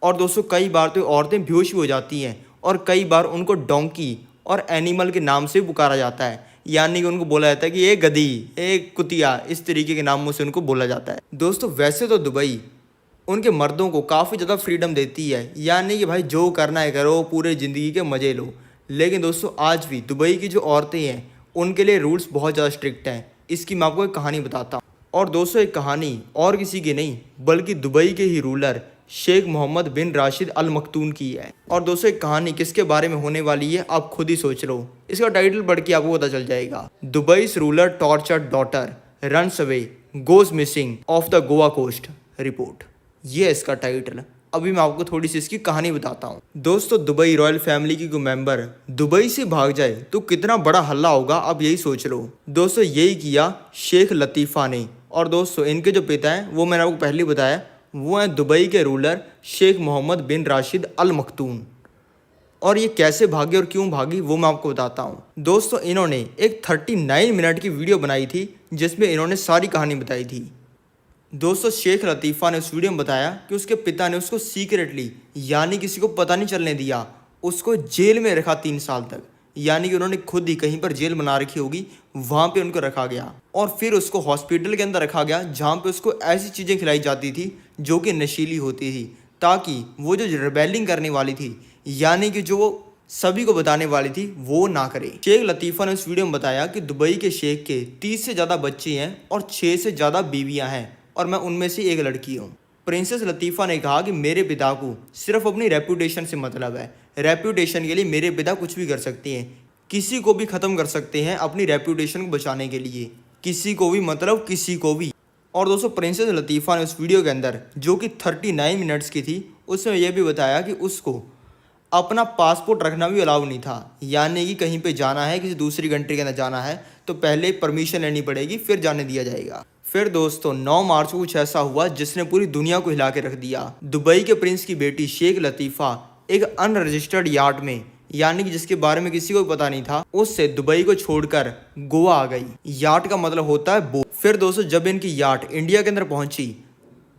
और दोस्तों कई बार तो औरतें बेहोश भी हो जाती हैं और कई बार उनको डोंकी और एनिमल के नाम से पुकारा जाता है, यानी कि उनको बोला जाता है कि एक गधी, एक कुतिया, इस तरीके के नामों से उनको बोला जाता है। दोस्तों वैसे तो दुबई उनके मर्दों को काफ़ी ज़्यादा फ्रीडम देती है, यानी कि भाई जो करना है करो, पूरे ज़िंदगी के मज़े लो। लेकिन दोस्तों आज भी दुबई की जो औरतें हैं उनके लिए रूल्स बहुत ज़्यादा स्ट्रिक्ट हैं। इसकी मैं आपको एक कहानी बताता हूँ। और दोस्तों एक कहानी और किसी की नहीं बल्कि दुबई के ही रूलर शेख मोहम्मद बिन राशिद अल मखतूम की है। और दोस्तों एक कहानी किसके बारे में होने वाली है आप खुद ही सोच लो, इसका टाइटल पढ़ के आपको पता चल जाएगा। दुबई's ruler tortured daughter runs away goes missing off the Goa coast report, ये है इसका टाइटल। अभी मैं आपको थोड़ी सी इसकी कहानी बताता हूँ। दोस्तों दुबई रॉयल फैमिली की कोई मेंबर दुबई से भाग जाए तो कितना बड़ा हल्ला होगा, आप यही सोच लो। दोस्तों यही किया शेख लतीफ़ा ने। और दोस्तों इनके जो पिता हैं वो मैंने आपको पहले बताया, वो हैं दुबई के रूलर शेख मोहम्मद बिन राशिद अल मखतूम। और ये कैसे भागे और क्यों भागी वो मैं आपको बताता हूँ। दोस्तों इन्होंने एक 39 मिनट की वीडियो बनाई थी जिसमें इन्होंने सारी कहानी बताई थी। दोस्तों शेख लतीफ़ा ने उस वीडियो में बताया कि उसके पिता ने उसको सीक्रेटली, यानी किसी को पता नहीं चलने दिया, उसको जेल में रखा 3 साल तक, यानी कि उन्होंने खुद ही कहीं पर जेल बना रखी होगी, वहाँ पे उनको रखा गया। और फिर उसको हॉस्पिटल के अंदर रखा गया जहाँ पे उसको ऐसी चीज़ें खिलाई जाती थी जो कि नशीली होती थी, ताकि वो जो रिबेलिंग करने वाली थी, यानी कि जो वो सभी को बताने वाली थी, वो ना करे। शेख लतीफ़ा ने उस वीडियो में बताया कि दुबई के शेख के 30 से ज़्यादा बच्चे हैं और 6 से ज़्यादा बीवियाँ हैं और मैं उनमें से एक लड़की हूँ। प्रिंसेस लतीफ़ा ने कहा कि मेरे पिता को सिर्फ अपनी रेपुटेशन से मतलब है, रेपुटेशन के लिए मेरे पिता कुछ भी कर सकते हैं, किसी को भी ख़त्म कर सकते हैं अपनी रेपुटेशन को बचाने के लिए, किसी को भी, मतलब किसी को भी। और दोस्तों प्रिंसेस लतीफ़ा ने उस वीडियो के अंदर जो कि 39 मिनट्स की थी उसमें यह भी बताया कि उसको अपना पासपोर्ट रखना भी अलाउ नहीं था, यानी कि कहीं पे जाना है, किसी दूसरी कंट्री के अंदर जाना है तो पहले परमिशन लेनी पड़ेगी फिर जाने दिया जाएगा। फिर दोस्तों 9 मार्च को कुछ ऐसा हुआ जिसने पूरी दुनिया को हिला के रख दिया। दुबई के प्रिंस की बेटी शेख लतीफ़ा एक अनरजिस्टर्ड यार्ड में, यानी कि जिसके बारे में किसी को पता नहीं था, उससे दुबई को छोड़कर गोवा आ गई। यार्ड का मतलब होता है बोट। फिर दोस्तों जब इनकी यार्ड इंडिया के अंदर पहुंची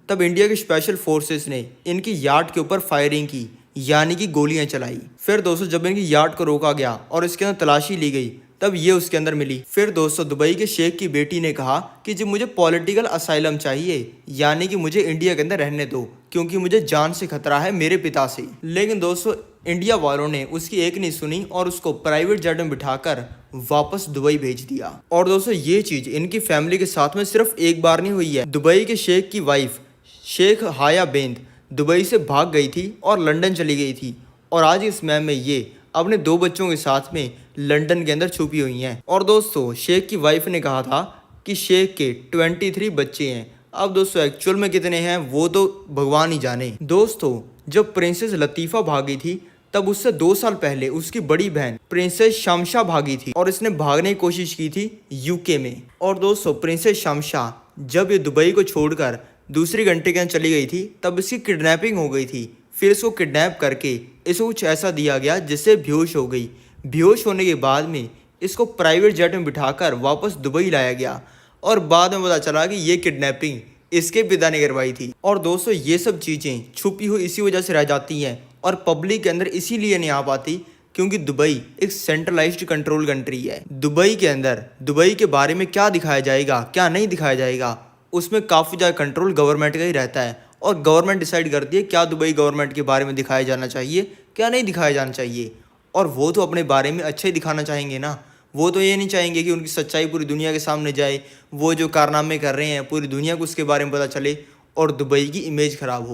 तब इंडिया की स्पेशल फोर्सेस ने इनकी यार्ड के ऊपर फायरिंग की, यानी कि गोलियां चलाई। फिर दोस्तों जब इनकी यार्ड को रोका गया और इसके अंदर तलाशी ली गई तब ये उसके अंदर मिली। फिर दोस्तों दुबई के शेख की बेटी ने कहा कि जी मुझे पॉलिटिकल असाइलम चाहिए, यानी कि मुझे इंडिया के अंदर रहने दो क्योंकि मुझे जान से खतरा है मेरे पिता से। लेकिन दोस्तों इंडिया वालों ने उसकी एक नहीं सुनी और उसको प्राइवेट जेट में बिठाकर वापस दुबई भेज दिया। और दोस्तों ये चीज़ इनकी फैमिली के साथ में सिर्फ एक बार नहीं हुई है। दुबई के शेख की वाइफ शेख हाया बेंद दुबई से भाग गई थी और लंदन चली गई थी और आज इस समय में ये अपने 2 बच्चों के साथ में लंदन के अंदर छुपी हुई हैं। और दोस्तों शेख की वाइफ ने कहा था कि शेख के 23 बच्चे हैं। अब दोस्तों एक्चुअल में कितने हैं वो तो भगवान ही जाने। दोस्तों जब प्रिंसेस लतीफ़ा भागी थी तब उससे 2 साल पहले उसकी बड़ी बहन प्रिंसेस शमशा भागी थी और इसने भागने की कोशिश की थी यूके में। और दोस्तों प्रिंसेस शमशा जब ये दुबई को छोड़कर दूसरी कंट्री के अंदर चली गई थी तब इसकी किडनैपिंग हो गई थी। फिर इसको किडनैप करके इसको कुछ ऐसा दिया गया जिससे बेहोश हो गई। बेहोश होने के बाद में इसको प्राइवेट जेट में बिठाकर वापस दुबई लाया गया और बाद में पता चला कि ये किडनैपिंग इसके पिता ने करवाई थी। और दोस्तों ये सब चीज़ें छुपी हुई इसी वजह से रह जाती हैं और पब्लिक के अंदर इसीलिए नहीं आ पाती क्योंकि दुबई एक सेंट्रलाइज्ड कंट्रोल कंट्री है। दुबई के अंदर दुबई के बारे में क्या दिखाया जाएगा क्या नहीं दिखाया जाएगा उसमें काफ़ी ज़्यादा कंट्रोल गवर्नमेंट का ही रहता है और गवर्नमेंट डिसाइड करती है क्या दुबई गवर्नमेंट के बारे में दिखाया जाना चाहिए क्या नहीं दिखाया जाना चाहिए। और वो तो अपने बारे में अच्छा ही दिखाना चाहेंगे ना, वो तो ये नहीं चाहेंगे कि उनकी सच्चाई पूरी दुनिया के सामने जाए, वो जो कारनामे कर रहे हैं पूरी दुनिया को उसके बारे में पता चले और दुबई की इमेज ख़राब हो।